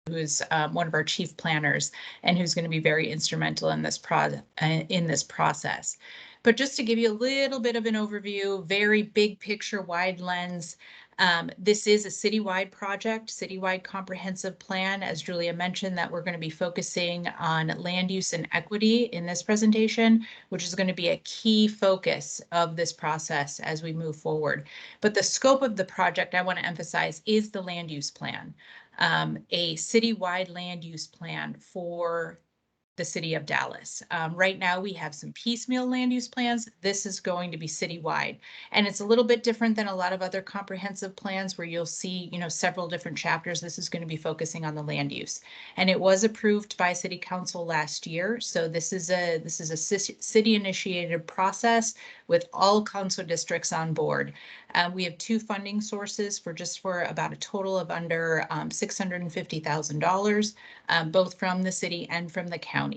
who's one of our chief planners and who's going to be very instrumental in this process. But just to give you a little bit of an overview, very big picture, wide lens. This is a citywide project, citywide comprehensive plan, as Julia mentioned, that we're going to be focusing on land use and equity in this presentation, which is going to be a key focus of this process as we move forward. But the scope of the project, I want to emphasize, is the land use plan, a citywide land use plan for the city of Dallas. Right now, we have some piecemeal land use plans. This is going to be citywide, and it's a little bit different than a lot of other comprehensive plans where you'll see, several different chapters. This is going to be focusing on the land use, and it was approved by City Council last year. So this is a city-initiated process with all council districts on board. We have two funding sources for about a total of under $650,000, both from the city and from the county.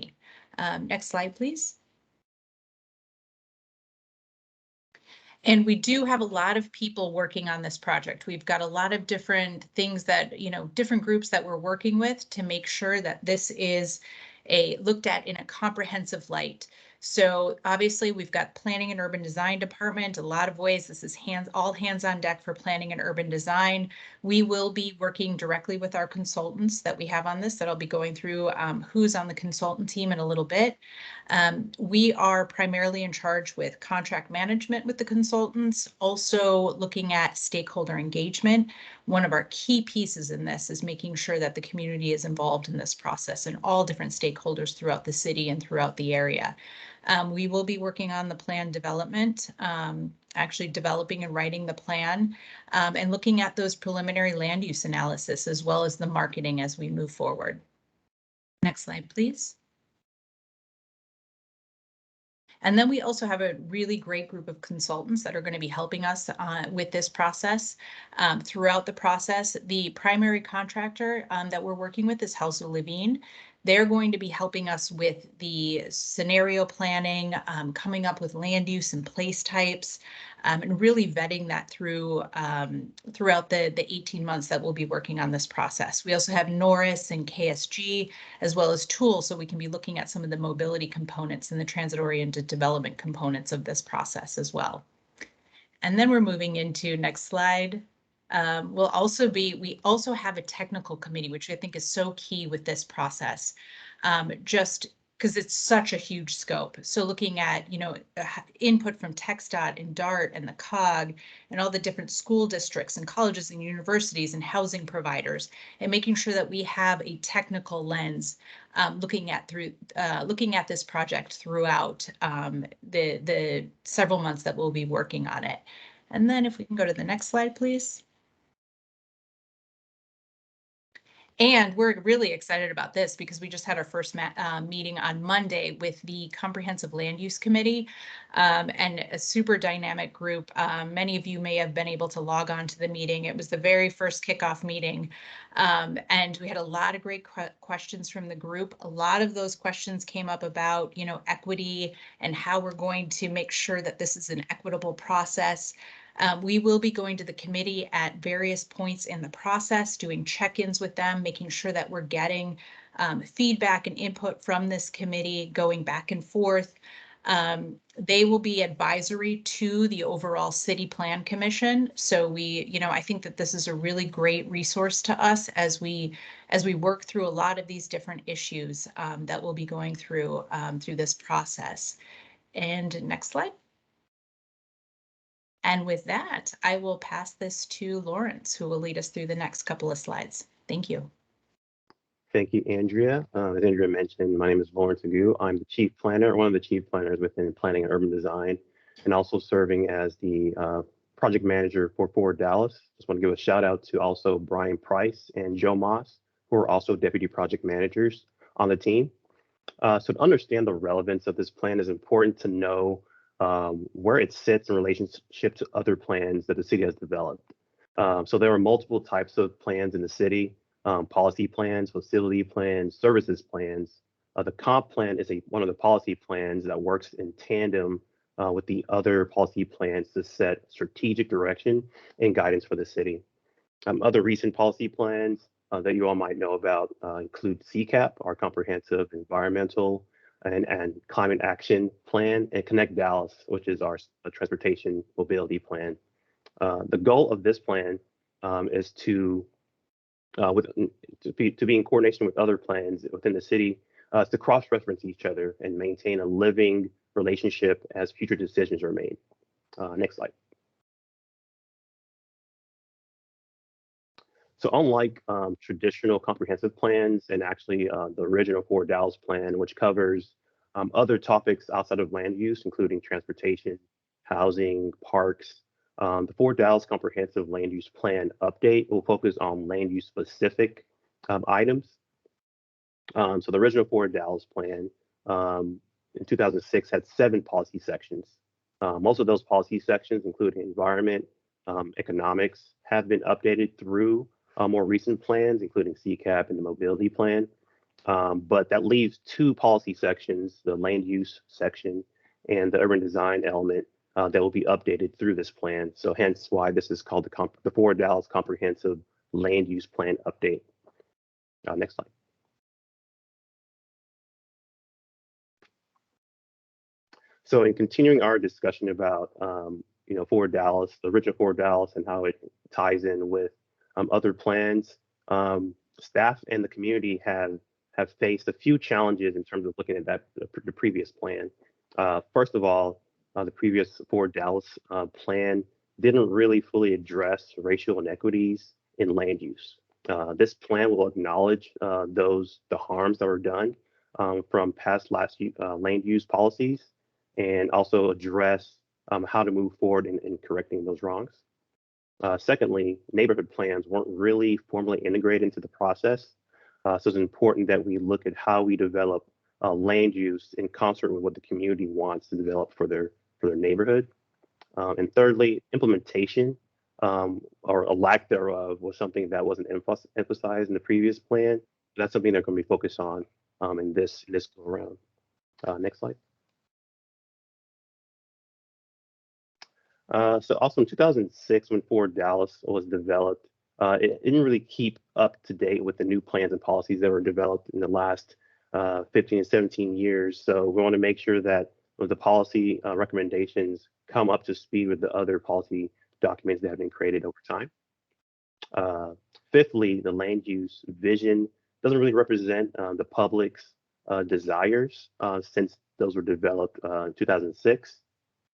Next slide, please. And we do have a lot of people working on this project. We've got a lot of different things that, different groups that we're working with to make sure that this is looked at in a comprehensive light. So obviously we've got Planning and Urban Design Department. A lot of ways this is all hands on deck for planning and urban design. We will be working directly with our consultants that we have on this, that I'll be going through who's on the consultant team in a little bit. We are primarily in charge with contract management with the consultants, also looking at stakeholder engagement. One of our key pieces in this is making sure that the community is involved in this process and all different stakeholders throughout the city and throughout the area. We will be working on the plan development, actually developing and writing the plan, and looking at those preliminary land use analysis as well as the marketing as we move forward. Next slide, please. And then we also have a really great group of consultants that are going to be helping us with this process. Throughout the process, the primary contractor that we're working with is House of Levine. They're going to be helping us with the scenario planning, coming up with land use and place types, and really vetting that throughout the 18 months that we'll be working on this process. We also have Norris and KSG, as well as tools, so we can be looking at some of the mobility components and the transit-oriented development components of this process as well. And then we're moving into, next slide. We also have a technical committee, which I think is so key with this process, just because it's such a huge scope. So looking at, input from TxDOT and DART and the COG and all the different school districts and colleges and universities and housing providers, and making sure that we have a technical lens looking at this project throughout the several months that we'll be working on it. And then if we can go to the next slide, please. And we're really excited about this because we just had our first meeting on Monday with the Comprehensive Land Use Committee, and a super dynamic group. Many of you may have been able to log on to the meeting. It was the very first kickoff meeting, and we had a lot of great questions from the group. A lot of those questions came up about, equity and how we're going to make sure that this is an equitable process. We will be going to the committee at various points in the process, doing check-ins with them, making sure that we're getting feedback and input from this committee, going back and forth. They will be advisory to the overall City Plan Commission. So I think that this is a really great resource to us as we work through a lot of these different issues that we'll be going through this process. And next slide. And with that, I will pass this to Lawrence, who will lead us through the next couple of slides. Thank you. Thank you, Andrea. As Andrea mentioned, my name is Lorin Carter. I'm the chief planner, one of the chief planners within planning and urban design, and also serving as the project manager for Forward Dallas. Just want to give a shout out to also Brian Price and Joe Moss, who are also deputy project managers on the team. So to understand the relevance of this plan, is important to know where it sits in relationship to other plans that the city has developed. So there are multiple types of plans in the city, policy plans, facility plans, services plans. The comp plan is one of the policy plans that works in tandem with the other policy plans to set strategic direction and guidance for the city. Other recent policy plans that you all might know about include CCAP, our comprehensive environmental and climate action plan, and Connect Dallas, which is our transportation mobility plan. The goal of this plan is to be in coordination with other plans within the city, to cross-reference each other and maintain a living relationship as future decisions are made. Next slide. So unlike traditional comprehensive plans and actually the original ForwardDallas plan, which covers other topics outside of land use, including transportation, housing, parks, the ForwardDallas Comprehensive Land Use Plan update will focus on land use specific items. So the original ForwardDallas plan in 2006 had 7 policy sections. Most of those policy sections, including environment, economics, have been updated through more recent plans, including CCAP and the mobility plan. But that leaves 2 policy sections, the land use section and the urban design element, that will be updated through this plan. So hence why this is called the ForwardDallas Comprehensive Land Use Plan Update. Next slide. So in continuing our discussion about ForwardDallas, the original ForwardDallas, and how it ties in with other plans, staff and the community have faced a few challenges in terms of looking at the previous plan. First of all, the previous ForwardDallas plan didn't really fully address racial inequities in land use. This plan will acknowledge the harms that were done from past land use policies, and also address how to move forward in correcting those wrongs. Secondly, neighborhood plans weren't really formally integrated into the process. So it's important that we look at how we develop land use in concert with what the community wants to develop for their neighborhood. And thirdly, implementation or a lack thereof was something that wasn't emphasized in the previous plan. That's something they're going to be focused on in this go around. Next slide. So also in 2006, when ForwardDallas was developed, it didn't really keep up to date with the new plans and policies that were developed in the last 15 to 17 years. So we want to make sure that the policy recommendations come up to speed with the other policy documents that have been created over time. Fifthly, the land use vision doesn't really represent the public's desires since those were developed in 2006.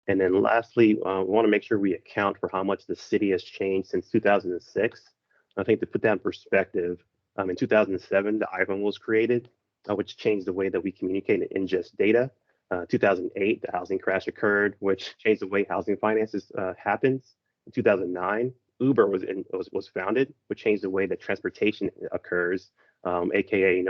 And then lastly, we want to make sure we account for how much the city has changed since 2006. I think to put that in perspective, in 2007, the iPhone was created, which changed the way that we communicate and ingest data. 2008, the housing crash occurred, which changed the way housing finances happens. In 2009, Uber was founded, which changed the way that transportation occurs, aka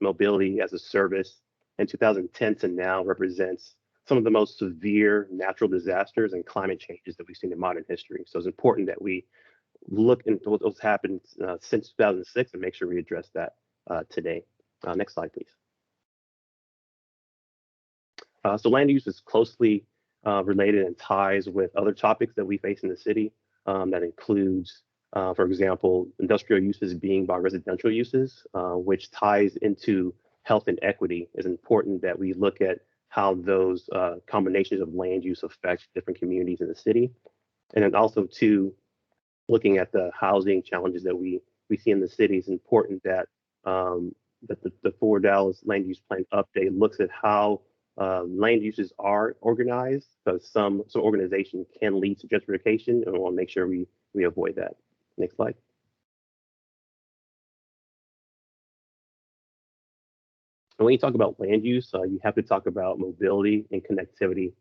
mobility as a service. And 2010 to now represents some of the most severe natural disasters and climate changes that we've seen in modern history. So it's important that we look into what's happened since 2006 and make sure we address that today. Next slide, please. So land use is closely related and ties with other topics that we face in the city. That includes, for example, industrial uses being by residential uses, which ties into health and equity. It's important that we look at how those combinations of land use affect different communities in the city. And then also too, looking at the housing challenges that we see in the city, it's important that the ForwardDallas Land Use Plan update looks at how land uses are organized, because some organization can lead to gentrification, and we want to make sure we avoid that. Next slide. And when you talk about land use, you have to talk about mobility and connectivity.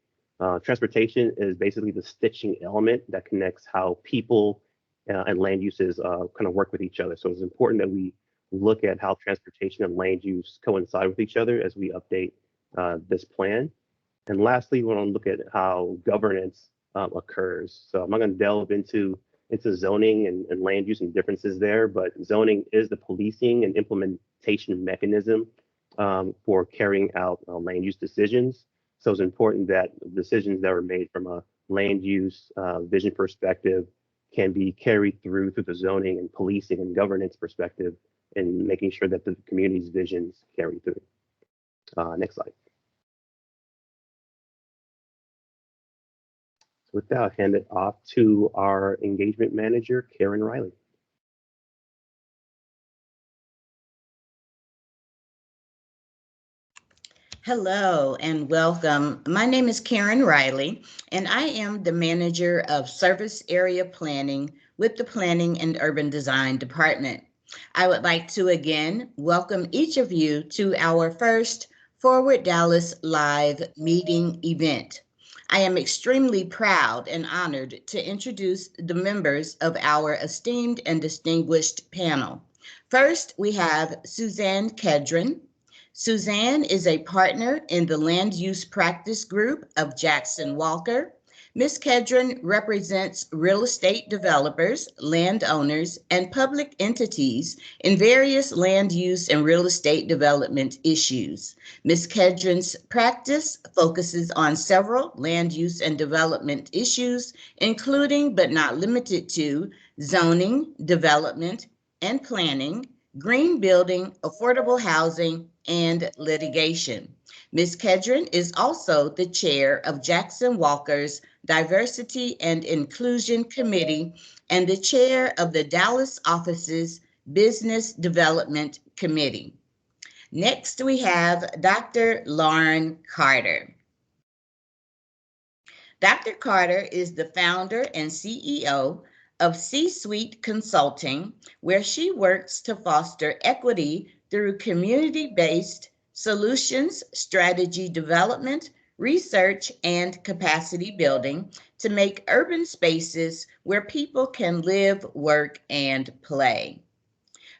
Transportation is basically the stitching element that connects how people and land uses kind of work with each other. So it's important that we look at how transportation and land use coincide with each other as we update this plan. And lastly, we want to look at how governance occurs. So I'm not going to delve into zoning and land use and differences there, but zoning is the policing and implementation mechanism for carrying out land use decisions. So it's important that decisions that were made from a land use vision perspective can be carried through the zoning and policing and governance perspective, and making sure that the community's visions carry through. Next slide. With that, I'll hand it off to our engagement manager, Karen Riley. Hello and welcome. My name is Karen Riley, and I am the manager of Service Area Planning with the Planning and Urban Design Department. I would like to again welcome each of you to our first Forward Dallas Live meeting event. I am extremely proud and honored to introduce the members of our esteemed and distinguished panel. First, we have Suzan Kedron. Suzan is a partner in the Land Use Practice Group of Jackson Walker. Ms. Kedron represents real estate developers, landowners, and public entities in various land use and real estate development issues. Ms. Kedron's practice focuses on several land use and development issues, including but not limited to zoning, development, and planning, green building, affordable housing, and litigation. Ms. Kedron is also the chair of Jackson Walker's Diversity and Inclusion Committee and the chair of the Dallas office's Business Development Committee. Next, we have Dr. Lorin Carter. Dr. Carter is the founder and CEO of C-Suite Consulting, where she works to foster equity through community-based solutions, strategy development, research, and capacity building to make urban spaces where people can live, work, and play.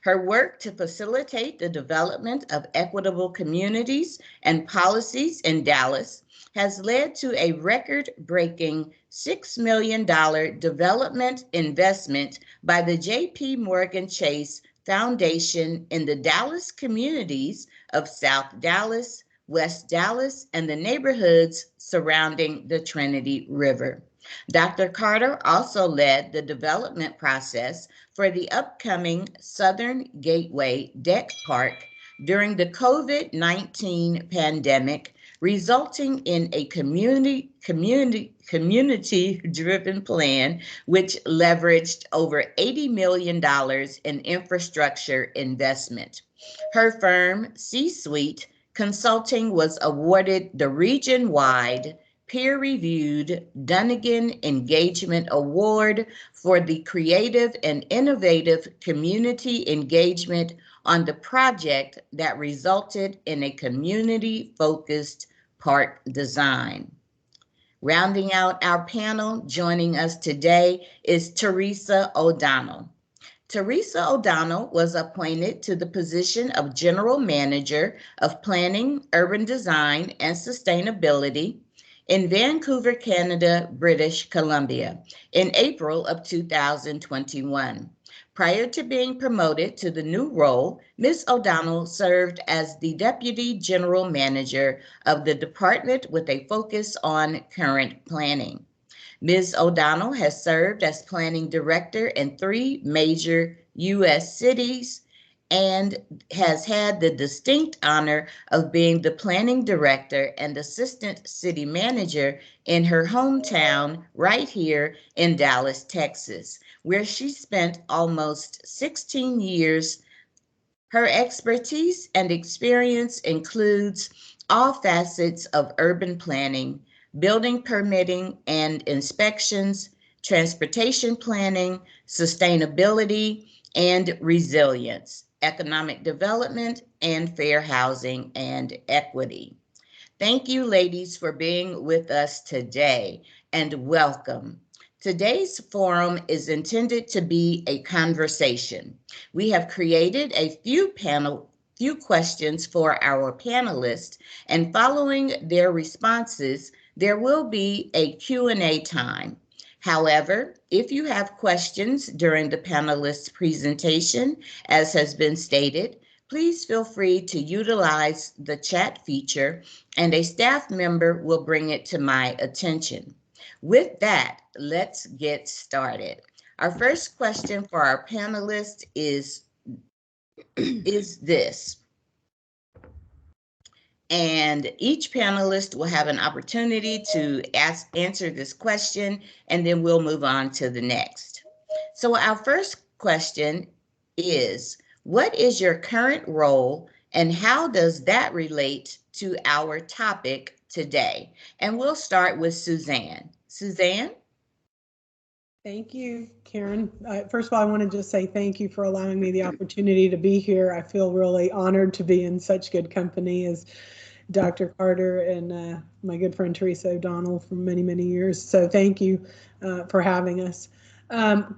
Her work to facilitate the development of equitable communities and policies in Dallas has led to a record-breaking $6 million development investment by the J.P. Morgan Chase Foundation in the Dallas communities of South Dallas, West Dallas, and the neighborhoods surrounding the Trinity River. Dr. Carter also led the development process for the upcoming Southern Gateway Deck Park during the COVID-19 pandemic, resulting in a community-driven plan which leveraged over $80 million in infrastructure investment. Her firm, C-Suite Consulting, was awarded the region-wide peer-reviewed Dunnigan Engagement Award for the creative and innovative community engagement on the project that resulted in a community-focused park design. Rounding out our panel, joining us today is Teresa O'Donnell. Teresa O'Donnell was appointed to the position of General Manager of Planning, Urban Design, and Sustainability in Vancouver, Canada, British Columbia, in April of 2021. Prior to being promoted to the new role, Ms. O'Donnell served as the Deputy General Manager of the department with a focus on current planning. Ms. O'Donnell has served as Planning Director in 3 major U.S. cities and has had the distinct honor of being the Planning Director and Assistant City Manager in her hometown right here in Dallas, Texas, where she spent almost 16 years. Her expertise and experience includes all facets of urban planning, building permitting and inspections, transportation planning, sustainability and resilience, economic development, and fair housing and equity. Thank you, ladies, for being with us today, and welcome. Today's forum is intended to be a conversation. We have created a few questions for our panelists, and following their responses, there will be a Q&A time. However, if you have questions during the panelists' presentation, as has been stated, please feel free to utilize the chat feature and a staff member will bring it to my attention. With that, let's get started. Our first question for our panelists is this. And each panelist will have an opportunity to answer this question, and then we'll move on to the next. So our first question is, what is your current role and how does that relate to our topic today? And we'll start with Suzan. Suzan? Thank you, Karen. First of all, I want to just say thank you for allowing me the opportunity to be here. I feel really honored to be in such good company as Dr. Carter and my good friend Teresa O'Donnell for many, many years. So thank you for having us.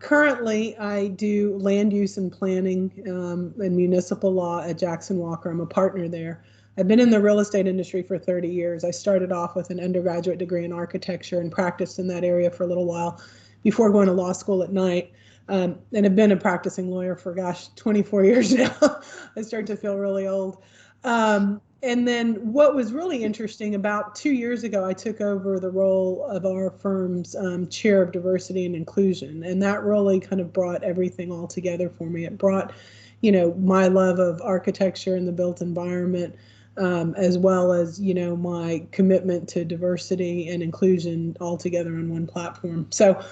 Currently, I do land use and planning and municipal law at Jackson Walker. I'm a partner there. I've been in the real estate industry for 30 years. I started off with an undergraduate degree in architecture and practiced in that area for a little while before going to law school at night. And I've been a practicing lawyer for, 24 years now. I start to feel really old. And then what was really interesting, about 2 years ago, I took over the role of our firm's chair of diversity and inclusion. And that really kind of brought everything all together for me. It brought, my love of architecture and the built environment, as well as, my commitment to diversity and inclusion all together on one platform. So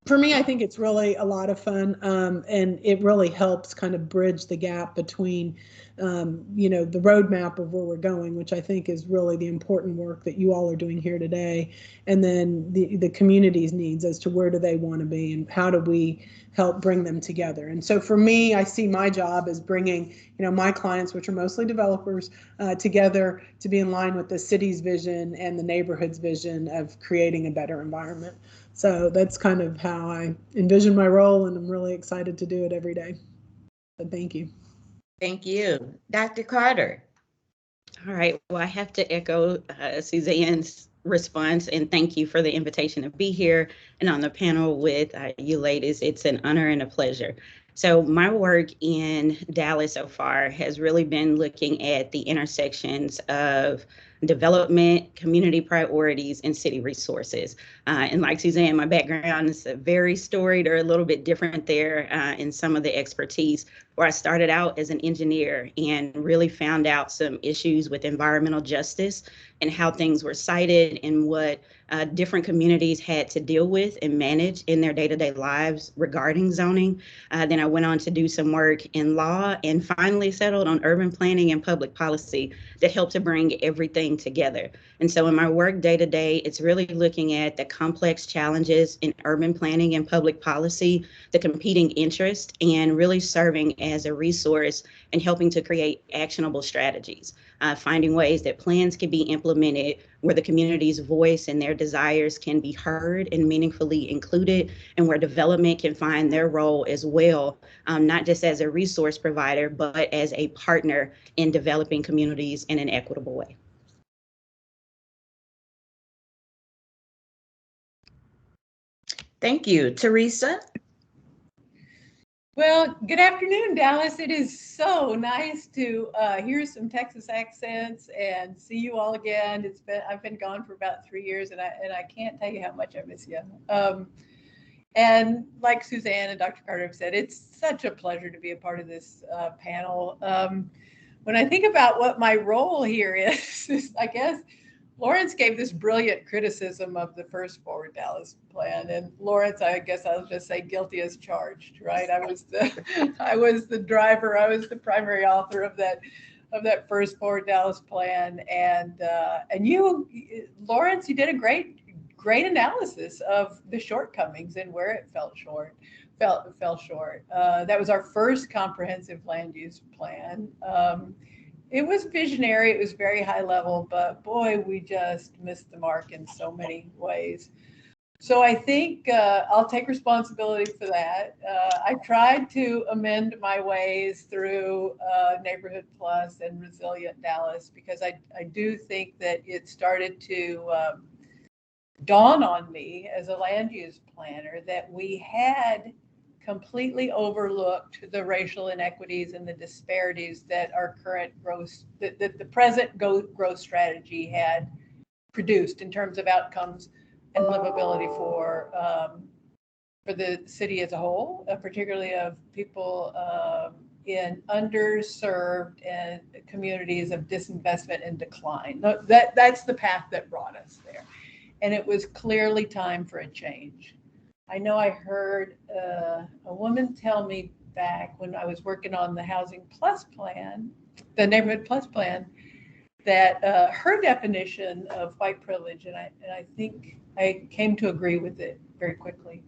for me, I think it's really a lot of fun, and it really helps kind of bridge the gap between, the roadmap of where we're going, which I think is really the important work that you all are doing here today, and then the community's needs as to where do they want to be and how do we help bring them together. And so for me, I see my job as bringing, my clients, which are mostly developers, together to be in line with the city's vision and the neighborhood's vision of creating a better environment. So that's kind of how I envision my role, and I'm really excited to do it every day. So thank you. Thank you. Dr. Carter. All right. Well, I have to echo Suzanne's response and thank you for the invitation to be here and on the panel with you ladies. It's an honor and a pleasure. So my work in Dallas so far has really been looking at the intersections of development, community priorities, and city resources. And like Suzanne, my background is very storied or a little bit different there in some of the expertise, where I started out as an engineer and really found out some issues with environmental justice and how things were cited and what different communities had to deal with and manage in their day-to-day lives regarding zoning. Then I went on to do some work in law and finally settled on urban planning and public policy that helped to bring everything together. And so in my work day-to-day, it's really looking at the complex challenges in urban planning and public policy, the competing interests, and really serving as a resource and helping to create actionable strategies, finding ways that plans can be implemented where the community's voice and their desires can be heard and meaningfully included, and where development can find their role as well, not just as a resource provider, but as a partner in developing communities in an equitable way. Thank you. Teresa? Well, good afternoon, Dallas. It is so nice to hear some Texas accents and see you all again. I've been gone for about 3 years, and I can't tell you how much I miss you. And like Suzanne and Dr. Carter have said, it's such a pleasure to be a part of this panel. When I think about what my role here is I guess Lawrence gave this brilliant criticism of the first Forward Dallas plan, and Lawrence, I guess I'll just say guilty as charged, right? I was the driver, I was the primary author of that first Forward Dallas plan, and you, Lawrence, you did a great analysis of the shortcomings and where it fell short. That was our first comprehensive land use plan. It was visionary, it was very high level, but boy, we just missed the mark in so many ways. So I think I'll take responsibility for that. I tried to amend my ways through Neighborhood Plus and Resilient Dallas, because I do think that it started to dawn on me as a land use planner that we had completely overlooked the racial inequities and the disparities that our current that the present growth strategy had produced in terms of outcomes and livability for for the city as a whole, particularly of people in underserved and communities of disinvestment and decline. That's the path that brought us there. And it was clearly time for a change. I know I heard a woman tell me back when I was working on the Housing Plus plan, the Neighborhood Plus plan, that her definition of white privilege, and I think I came to agree with it very quickly.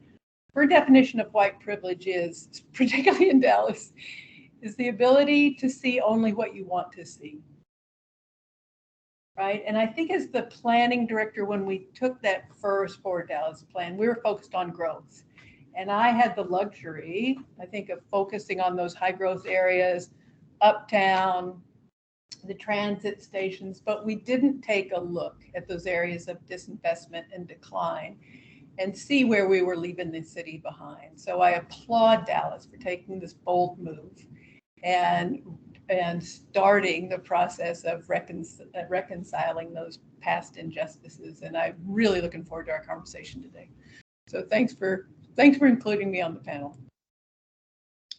Her definition of white privilege is, particularly in Dallas, is the ability to see only what you want to see. Right. And I think as the planning director, when we took that first ForwardDallas plan, we were focused on growth. And I had the luxury, I think, of focusing on those high growth areas, uptown, the transit stations, but we didn't take a look at those areas of disinvestment and decline and see where we were leaving the city behind. So I applaud Dallas for taking this bold move and starting the process of reconciling those past injustices. And I'm really looking forward to our conversation today. So thanks for including me on the panel.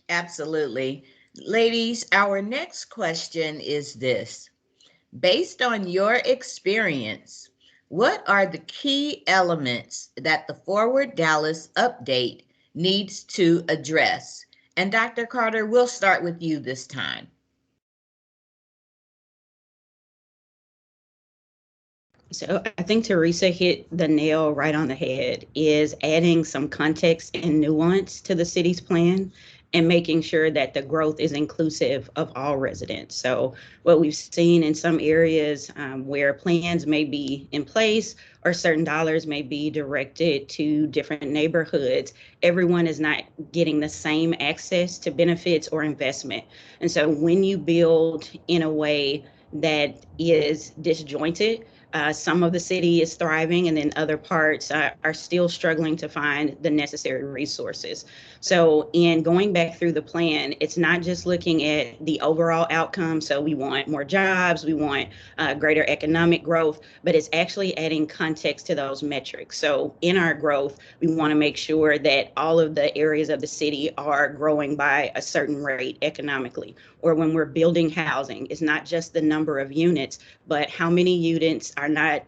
Absolutely. Ladies, our next question is this. Based on your experience, what are the key elements that the ForwardDallas update needs to address? And Dr. Carter, we'll start with you this time. So I think Teresa hit the nail right on the head, is adding some context and nuance to the city's plan and making sure that the growth is inclusive of all residents. So what we've seen in some areas where plans may be in place or certain dollars may be directed to different neighborhoods, everyone is not getting the same access to benefits or investment. And so when you build in a way that is disjointed, some of the city is thriving and then other parts are still struggling to find the necessary resources. So in going back through the plan, it's not just looking at the overall outcome. So we want more jobs, we want greater economic growth, but it's actually adding context to those metrics. So in our growth, we want to make sure that all of the areas of the city are growing by a certain rate economically. Or when we're building housing, it's not just the number of units, but how many units are not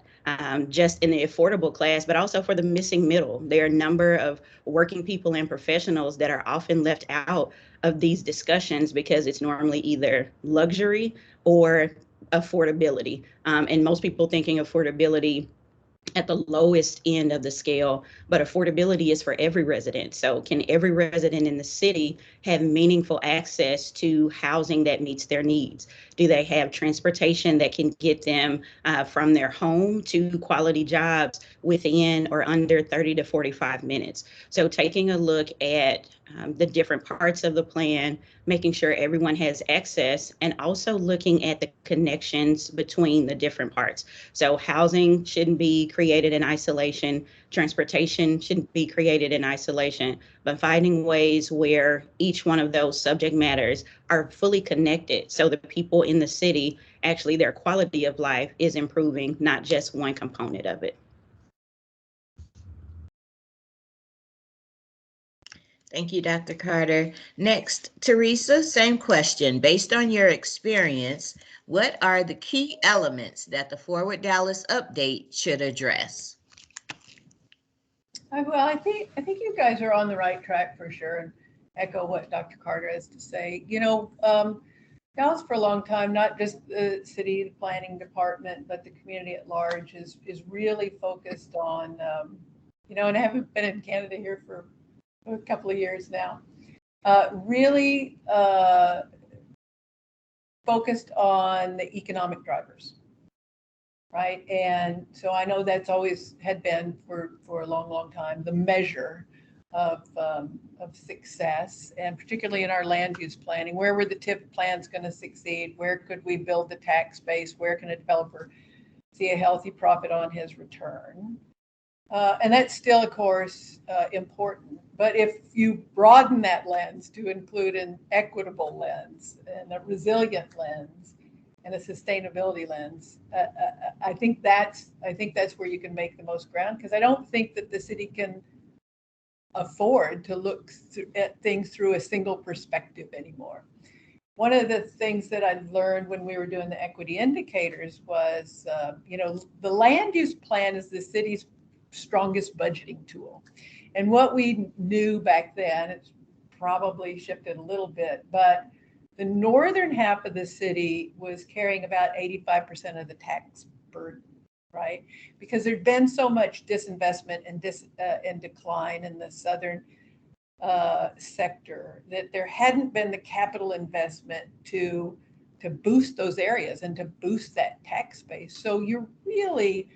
just in the affordable class, but also for the missing middle. There are a number of working people and professionals that are often left out of these discussions because it's normally either luxury or affordability. And most people thinking affordability at the lowest end of the scale, but affordability is for every resident. So can every resident in the city have meaningful access to housing that meets their needs? Do they have transportation that can get them from their home to quality jobs within or under 30 to 45 minutes? So taking a look at the different parts of the plan, making sure everyone has access, and also looking at the connections between the different parts. So housing shouldn't be created in isolation, transportation shouldn't be created in isolation, but finding ways where each one of those subject matters are fully connected so the people in the city, actually their quality of life is improving, not just one component of it. Thank you, Dr. Carter. Next, Teresa, same question. Based on your experience, what are the key elements that the ForwardDallas update should address? Well, I think you guys are on the right track for sure, and echo what Dr. Carter has to say. You know, Dallas for a long time, not just the city planning department, but the community at large is really focused on, you know, and I haven't been in Canada here for a couple of years now, really focused on the economic drivers, right? And so I know that's always had been for a long time the measure of success, and particularly in our land use planning. Where were the TIF plans going to succeed? Where could we build the tax base? Where can a developer see a healthy profit on his return? And that's still, of course, important. But if you broaden that lens to include an equitable lens and a resilient lens and a sustainability lens, I think that's where you can make the most ground, because I don't think that the city can afford to look at things through a single perspective anymore. One of the things that I learned when we were doing the equity indicators was, the land use plan is the city's strongest budgeting tool. And what we knew back then, it's probably shifted a little bit, but the northern half of the city was carrying about 85% of the tax burden, right? Because there'd been so much disinvestment and decline in the southern sector that there hadn't been the capital investment to boost those areas and to boost that tax base. So you're really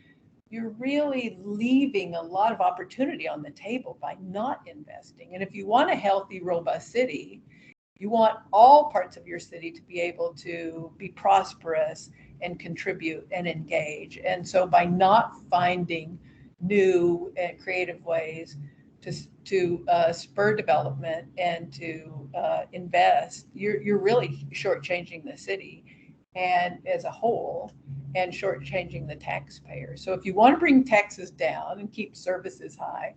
leaving a lot of opportunity on the table by not investing. And if you want a healthy, robust city, you want all parts of your city to be able to be prosperous and contribute and engage. And so by not finding new and creative ways to spur development and to invest, you're really shortchanging the city and as a whole, and shortchanging the taxpayer. So if you want to bring taxes down and keep services high,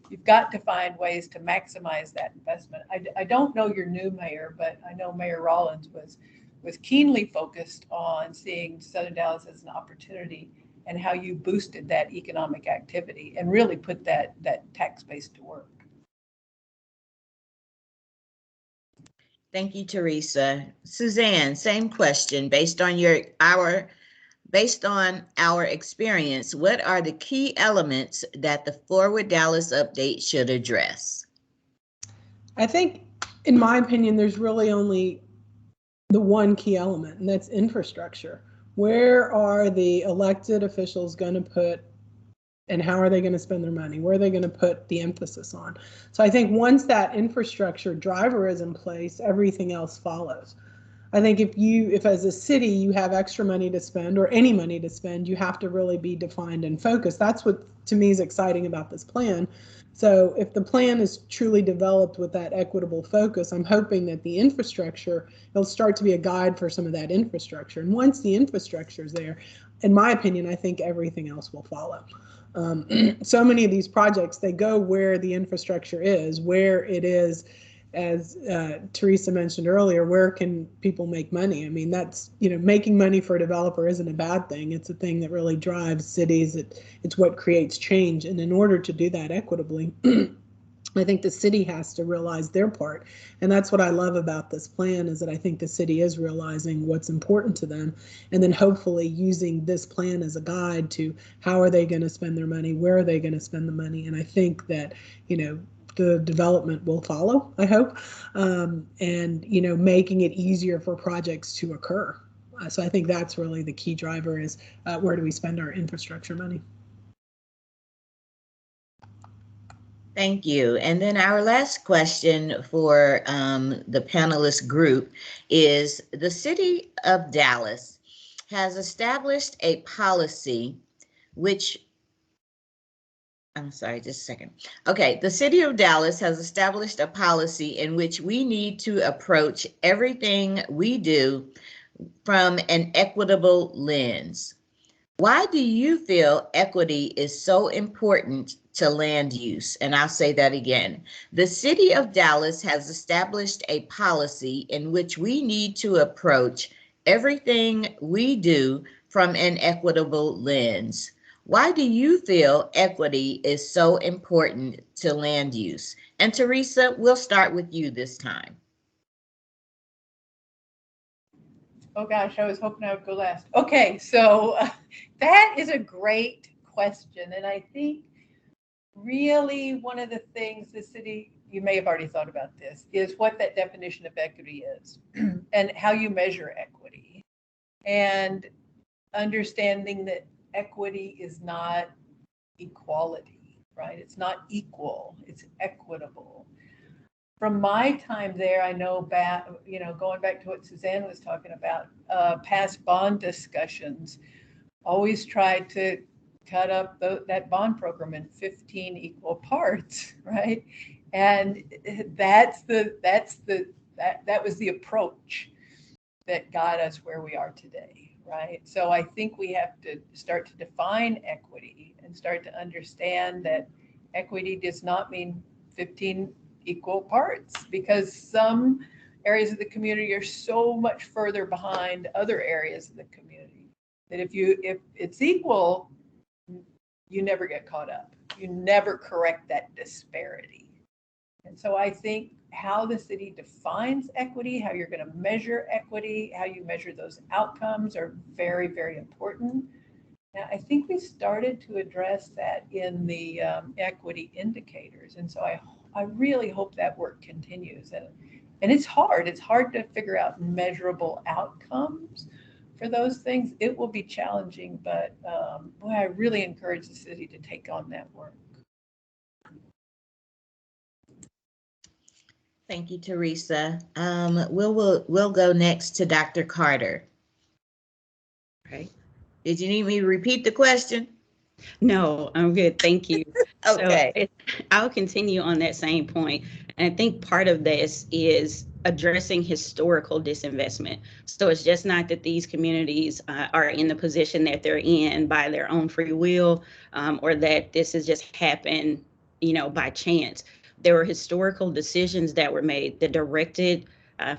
you've got to find ways to maximize that investment. I don't know your new mayor, but I know Mayor Rollins was keenly focused on seeing Southern Dallas as an opportunity and how you boosted that economic activity and really put that tax base to work. Thank you, Teresa. Suzanne, same question. Based on our experience, what are the key elements that the Forward Dallas update should address? I think, in my opinion, there's really only the one key element, and that's infrastructure. Where are the elected officials going to put, and how are they going to spend their money? Where are they going to put the emphasis on? So I think once that infrastructure driver is in place, everything else follows. I think if as a city you have extra money to spend or any money to spend, you have to really be defined and focused. That's what to me is exciting about this plan. So if the plan is truly developed with that equitable focus, I'm hoping that the infrastructure, it'll start to be a guide for some of that infrastructure. And once the infrastructure is there, in my opinion, I think everything else will follow. So many of these projects, they go where the infrastructure is, where it is, as Teresa mentioned earlier, where can people make money? I mean, that's, making money for a developer isn't a bad thing. It's a thing that really drives cities. It's what creates change. And in order to do that equitably, I think the city has to realize their part. And that's what I love about this plan, is that I think the city is realizing what's important to them, and then hopefully using this plan as a guide to how are they going to spend their money, where are they going to spend the money. And I think that, the development will follow, I hope, and, making it easier for projects to occur. So I think that's really the key driver, is where do we spend our infrastructure money? Thank you. And then our last question for the panelist group is, the City of Dallas has established a policy just a second. Okay, the City of Dallas has established a policy in which we need to approach everything we do from an equitable lens. Why do you feel equity is so important to land use? And I'll say that again. The City of Dallas has established a policy in which we need to approach everything we do from an equitable lens. Why do you feel equity is so important to land use? And Teresa, we'll start with you this time. Oh gosh, I was hoping I would go last. Okay, so that is a great question. And I think really one of the things the city, you may have already thought about this, is what that definition of equity is and how you measure equity. And understanding that equity is not equality, right? It's not equal, it's equitable. From my time there, I know going back to what Suzanne was talking about, past bond discussions always tried to cut up that bond program in 15 equal parts, right? And that was the approach that got us where we are today, right? So I think we have to start to define equity and start to understand that equity does not mean 15 equal parts, because some areas of the community are so much further behind other areas of the community that if it's equal, you never get caught up. You never correct that disparity. And so I think how the city defines equity, how you're going to measure equity, how you measure those outcomes are very, very important. Now, I think we started to address that in the equity indicators. And so I really hope that work continues. And it's hard. It's hard to figure out measurable outcomes for those things. It will be challenging, but boy, I really encourage the city to take on that work. Thank you, Teresa. We'll go next to Dr. Carter. Right. Did you need me to repeat the question? No, I'm good. Thank you. Okay. So I'll continue on that same point. And I think part of this is addressing historical disinvestment. So it's just not that these communities are in the position that they're in by their own free will, or that this has just happened, by chance. There were historical decisions that were made that directed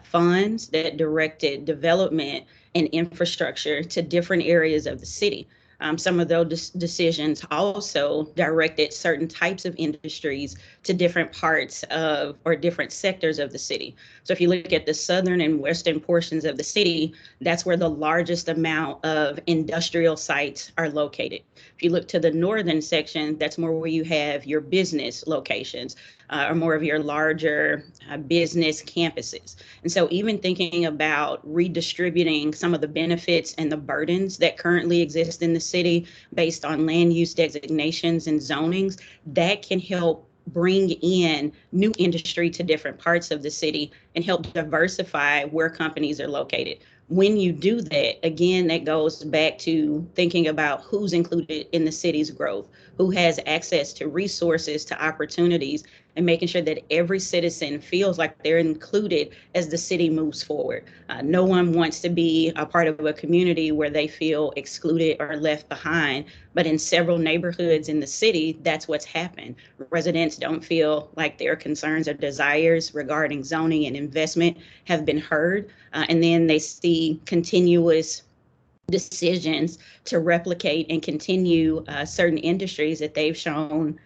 funds, that directed development and infrastructure to different areas of the city. Some of those decisions also directed certain types of industries to different parts of or different sectors of the city. So if you look at the southern and western portions of the city, that's where the largest amount of industrial sites are located. If you look to the northern section, that's more where you have your business locations, or more of your larger business campuses. And so even thinking about redistributing some of the benefits and the burdens that currently exist in the city based on land use designations and zonings, that can help bring in new industry to different parts of the city and help diversify where companies are located. When you do that, again, that goes back to thinking about who's included in the city's growth, who has access to resources, to opportunities, and making sure that every citizen feels like they're included as the city moves forward. No one wants to be a part of a community where they feel excluded or left behind, but in several neighborhoods in the city, that's what's happened. Residents don't feel like their concerns or desires regarding zoning and investment have been heard, and then they see continuous decisions to replicate and continue certain industries that they've shown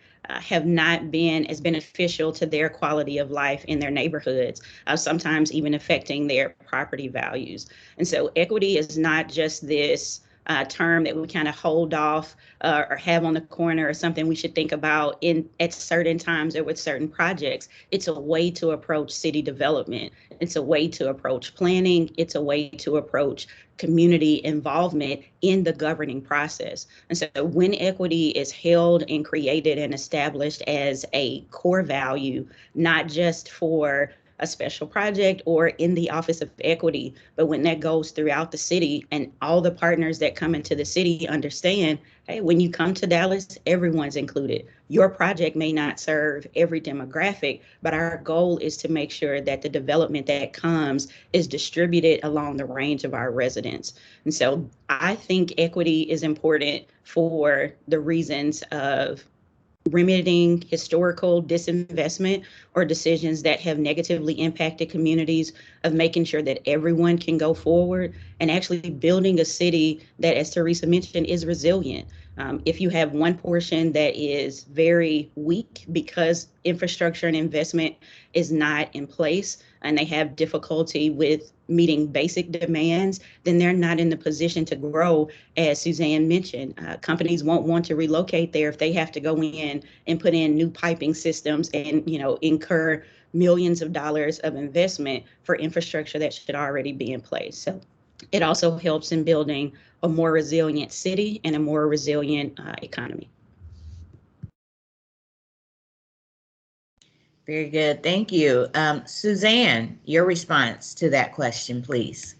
have not been as beneficial to their quality of life in their neighborhoods, sometimes even affecting their property values. And so equity is not just this term that we kind of hold off or have on the corner or something we should think about at certain times or with certain projects. It's a way to approach city development. It's a way to approach planning. It's a way to approach community involvement in the governing process. And so when equity is held and created and established as a core value, not just for a special project or in the Office of Equity, but when that goes throughout the city and all the partners that come into the city understand, hey, when you come to Dallas, everyone's included. Your project may not serve every demographic, but our goal is to make sure that the development that comes is distributed along the range of our residents. And so I think equity is important for the reasons of remedying historical disinvestment or decisions that have negatively impacted communities, of making sure that everyone can go forward, and actually building a city that, as Teresa mentioned, is resilient. If you have one portion that is very weak because infrastructure and investment is not in place and they have difficulty with meeting basic demands, then they're not in the position to grow. As Suzanne mentioned, companies won't want to relocate there if they have to go in and put in new piping systems and incur millions of dollars of investment for infrastructure that should already be in place. So it also helps in building a more resilient city and a more resilient economy. Very good. Thank you. Suzanne, your response to that question, please.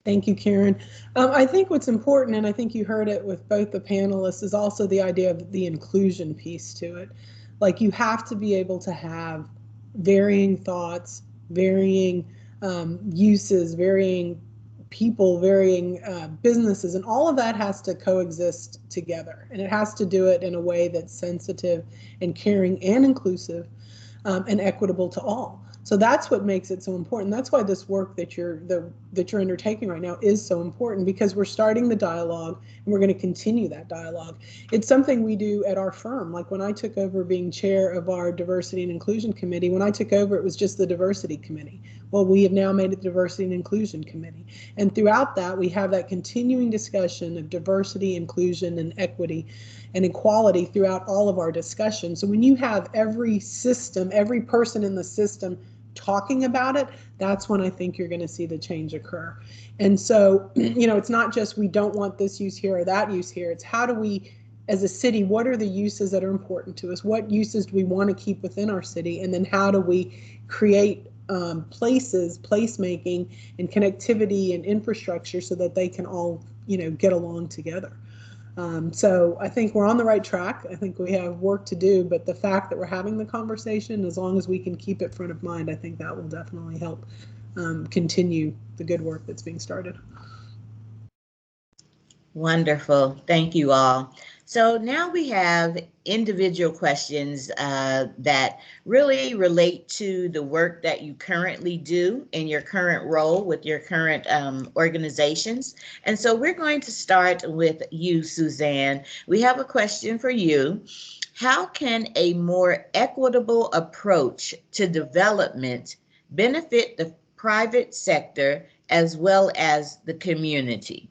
Thank you, Karen. I think what's important, and I think you heard it with both the panelists, is also the idea of the inclusion piece to it. Like, you have to be able to have varying thoughts, varying uses, varying people, varying businesses, and all of that has to coexist together. And it has to do it in a way that's sensitive and caring and inclusive. and equitable to all. So that's what makes it so important. That's why this work that you're undertaking right now is so important, because we're starting the dialogue and we're going to continue that dialogue. It's something we do at our firm. Like when I took over being chair of our diversity and inclusion committee, when I took over, it was just the diversity committee. Well, we have now made it the diversity and inclusion committee. And throughout that, we have that continuing discussion of diversity, inclusion, and equity and equality throughout all of our discussions. So when you have every system, every person in the system talking about it, that's when I think you're going to see the change occur. And so, you know, it's not just we don't want this use here or that use here. It's how do we, as a city, what are the uses that are important to us? What uses do we want to keep within our city? And then how do we create placemaking and connectivity and infrastructure so that they can all, you know, get along together. So I think we're on the right track. I think we have work to do, but the fact that we're having the conversation, as long as we can keep it front of mind, I think that will definitely help continue the good work that's being started. Wonderful. Thank you all. So now we have individual questions that really relate to the work that you currently do in your current role with your current organizations. And so we're going to start with you, Suzan. We have a question for you. How can a more equitable approach to development benefit the private sector as well as the community?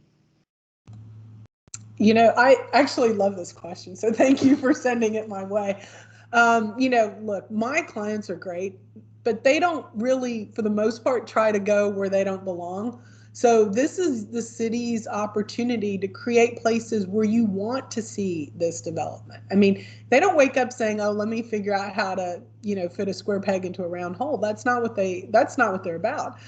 You know, I actually love this question, so thank you for sending it my way. You know, look, my clients are great, but they don't really, for the most part, try to go where they don't belong. So this is the city's opportunity to create places where you want to see this development. I mean, they don't wake up saying, "Oh, let me figure out how to, you know, fit a square peg into a round hole." That's not what they're about.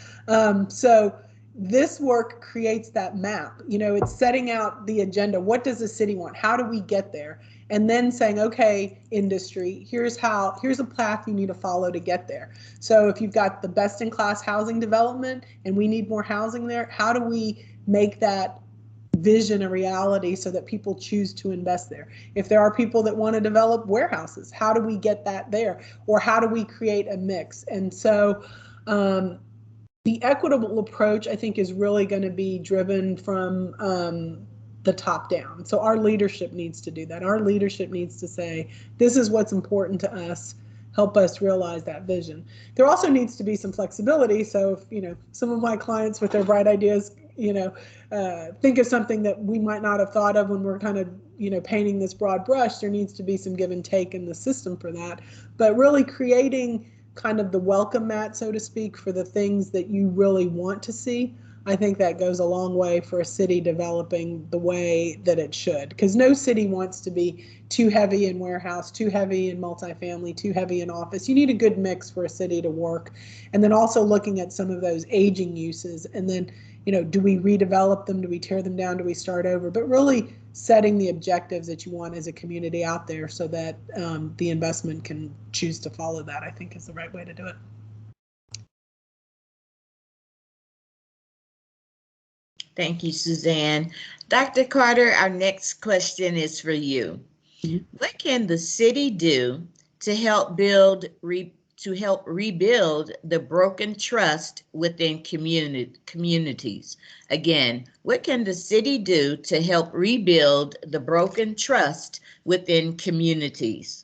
So this work creates that map. You know, it's setting out the agenda. What does the city want? How do we get there? And then saying, okay, industry, here's a path you need to follow to get there. So if you've got the best in class housing development and we need more housing there, how do we make that vision a reality so that people choose to invest there? If there are people that want to develop warehouses, how do we get that there? Or how do we create a mix? And so the equitable approach, I think, is really going to be driven from the top down. So our leadership needs to do that. Our leadership needs to say, this is what's important to us. Help us realize that vision. There also needs to be some flexibility. So if, you know, some of my clients with their bright ideas, you know, think of something that we might not have thought of when we're kind of, you know, painting this broad brush, there needs to be some give and take in the system for that. But really creating kind of the welcome mat, so to speak, for the things that you really want to see, I think that goes a long way for a city developing the way that it should. Because no city wants to be too heavy in warehouse, too heavy in multifamily, too heavy in office. You need a good mix for a city to work. And then also looking at some of those aging uses, and then, you know, do we redevelop them? Do we tear them down? Do we start over? But really setting the objectives that you want as a community out there so that the investment can choose to follow that, I think, is the right way to do it. Thank you, Suzan. Dr. Carter, our next question is for you. Mm-hmm. What can the city do to help rebuild the broken trust within communities? Again, what can the city do to help rebuild the broken trust within communities?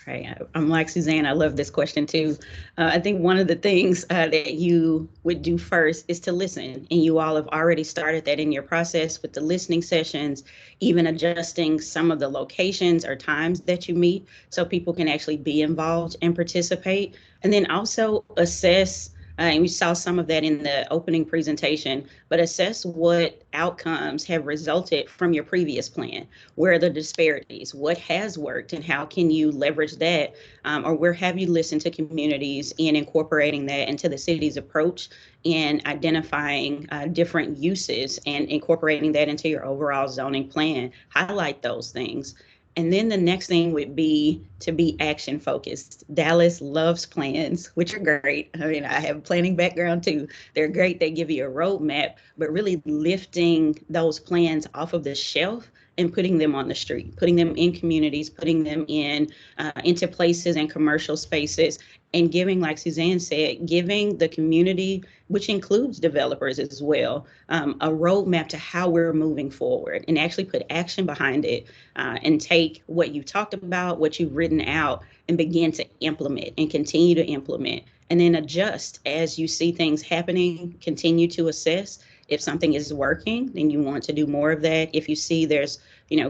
Right. I'm like Suzanne. I love this question too. I think one of the things that you would do first is to listen. And you all have already started that in your process with the listening sessions, even adjusting some of the locations or times that you meet so people can actually be involved and participate. And then also assess, and we saw some of that in the opening presentation, but assess what outcomes have resulted from your previous plan. Where are the disparities? What has worked and how can you leverage that? Or where have you listened to communities and incorporating that into the city's approach and identifying different uses and incorporating that into your overall zoning plan? Highlight those things. And then the next thing would be to be action focused. Dallas loves plans, which are great. I mean, I have a planning background too. They're great. They give you a roadmap, but really lifting those plans off of the shelf and putting them on the street, putting them in communities, putting them in into places and commercial spaces, and giving, like Suzan said, giving the community, which includes developers as well, a roadmap to how we're moving forward, and actually put action behind it, and take what you've talked about, what you've written out, and begin to implement and continue to implement, and then adjust as you see things happening. Continue to assess. If something is working, then you want to do more of that. If you see there's,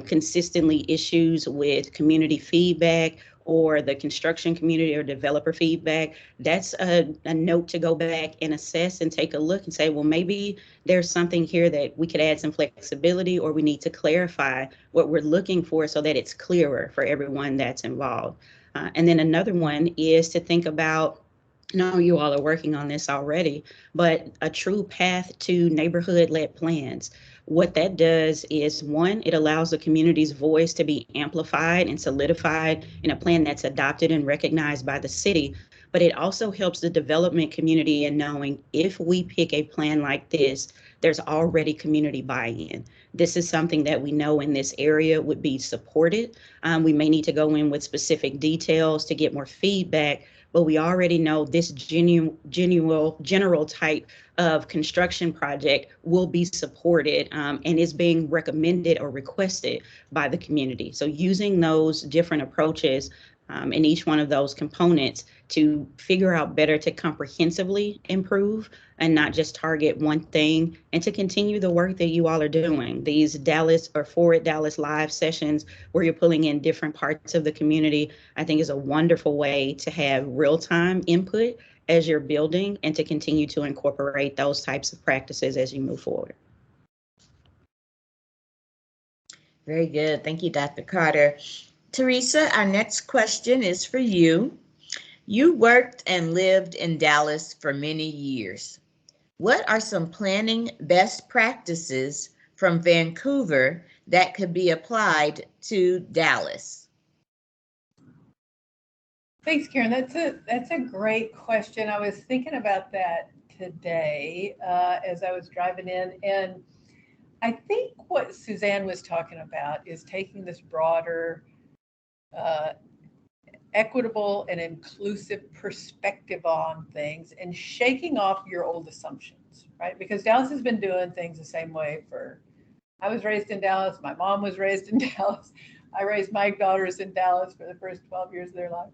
consistently issues with community feedback or the construction community or developer feedback, that's a note to go back and assess and take a look and say, well, maybe there's something here that we could add some flexibility, or we need to clarify what we're looking for so that it's clearer for everyone that's involved. And then another one is to think about, I know you all are working on this already, but a true path to neighborhood-led plans. What that does is, one, it allows the community's voice to be amplified and solidified in a plan that's adopted and recognized by the city. But it also helps the development community in knowing, if we pick a plan like this, there's already community buy-in. This is something that we know in this area would be supported. We may need to go in with specific details to get more feedback, but we already know this general type of construction project will be supported, and is being recommended or requested by the community. So using those different approaches in each one of those components to figure out better to comprehensively improve and not just target one thing, and to continue the work that you all are doing. These Dallas or Forward Dallas live sessions where you're pulling in different parts of the community, I think is a wonderful way to have real-time input as you're building, and to continue to incorporate those types of practices as you move forward. Very good. Thank you, Dr. Carter. Teresa, our next question is for you. You worked and lived in Dallas for many years. What are some planning best practices from Vancouver that could be applied to Dallas? Thanks, Karen. That's a great question. I was thinking about that today as I was driving in, and I think what Suzan was talking about is taking this broader, equitable and inclusive perspective on things and shaking off your old assumptions, right? Because Dallas has been doing things the same way I was raised in Dallas. My mom was raised in Dallas. I raised my daughters in Dallas for the first 12 years of their life.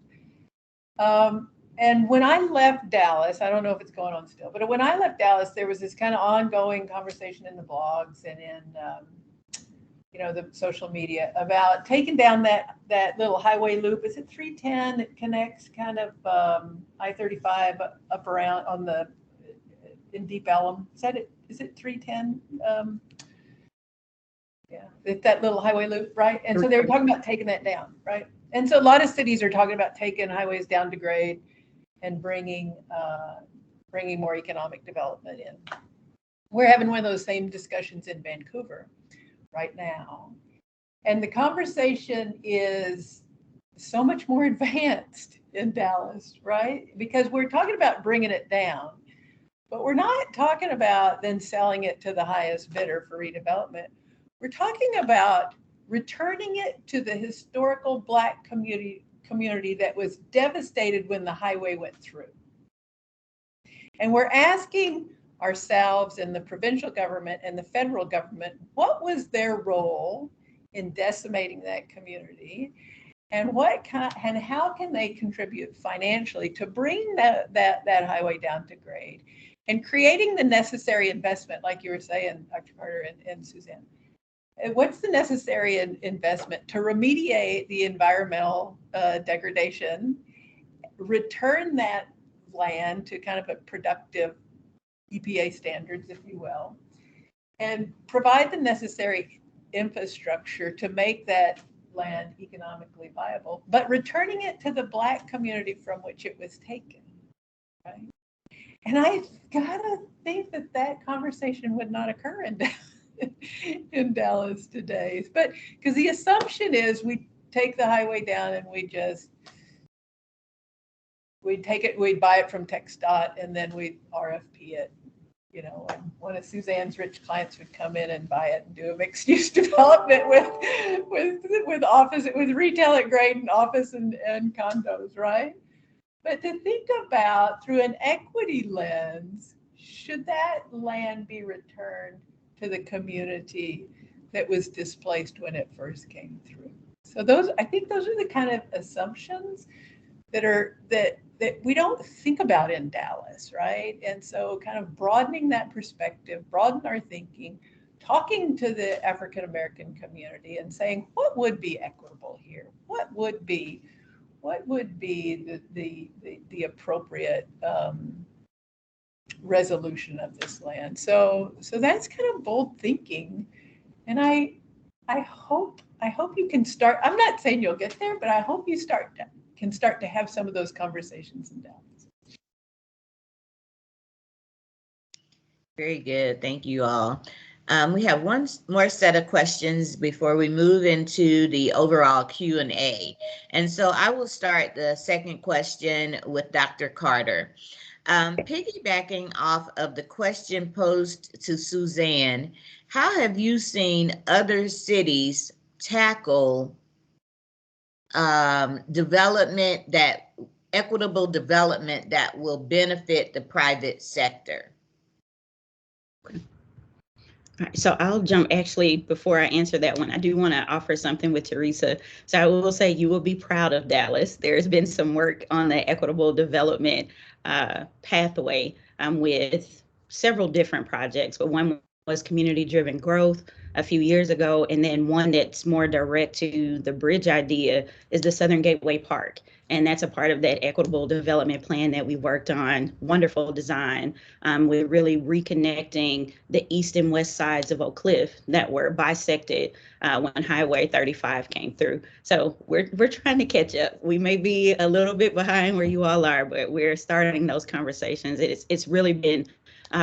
And when I left Dallas, I don't know if it's going on still, but when I left Dallas, there was this kind of ongoing conversation in the blogs and in, the social media about taking down that little highway loop. Is it 310 that connects kind of I-35 up around in Deep Ellum? Is it 310? Yeah, it's that little highway loop, right? And so they were talking about taking that down, right? And so a lot of cities are talking about taking highways down to grade and bringing more economic development in. We're having one of those same discussions in Vancouver right now. And the conversation is so much more advanced in Dallas, right? Because we're talking about bringing it down, but we're not talking about then selling it to the highest bidder for redevelopment. We're talking about returning it to the historical Black community that was devastated when the highway went through. And we're asking ourselves and the provincial government and the federal government, what was their role in decimating that community, and how can they contribute financially to bring that highway down to grade, and creating the necessary investment, like you were saying, Dr. Carter and Suzan. What's the necessary investment to remediate the environmental degradation, return that land to kind of a productive EPA standards, if you will, and provide the necessary infrastructure to make that land economically viable, but returning it to the Black community from which it was taken, right? And I gotta think that conversation would not occur in Dallas today, but because the assumption is we take the highway down and we'd buy it from TxDOT and then we'd RFP it. you know, and one of Suzanne's rich clients would come in and buy it and do a mixed use development with office, with retail at grade and office and condos, right? But to think about through an equity lens, should that land be returned to the community that was displaced when it first came through? So I think those are the kind of assumptions that we don't think about in Dallas, right? And so kind of broadening that perspective, broaden our thinking, talking to the African American community and saying, what would be equitable here? What would be the appropriate resolution of this land? So that's kind of bold thinking, and I hope you can start. I'm not saying you'll get there, but I hope you can start to have some of those conversations in Dallas. Very good. Thank you all. We have one more set of questions before we move into the overall Q&A. And so I will start the second question with Dr. Carter. Piggybacking off of the question posed to Suzanne, how have you seen other cities tackle equitable development that will benefit the private sector? All right, so I'll jump, actually, before I answer that one, I do want to offer something with Teresa. So I will say you will be proud of Dallas. There's been some work on the equitable development pathway with several different projects, but one was community-driven growth a few years ago, and then one that's more direct to the bridge idea is the Southern Gateway Park. And that's a part of that equitable development plan that we worked on. Wonderful design. We're really reconnecting the east and west sides of Oak Cliff that were bisected when Highway 35 came through. So we're trying to catch up. We may be a little bit behind where you all are, but we're starting those conversations. It's really been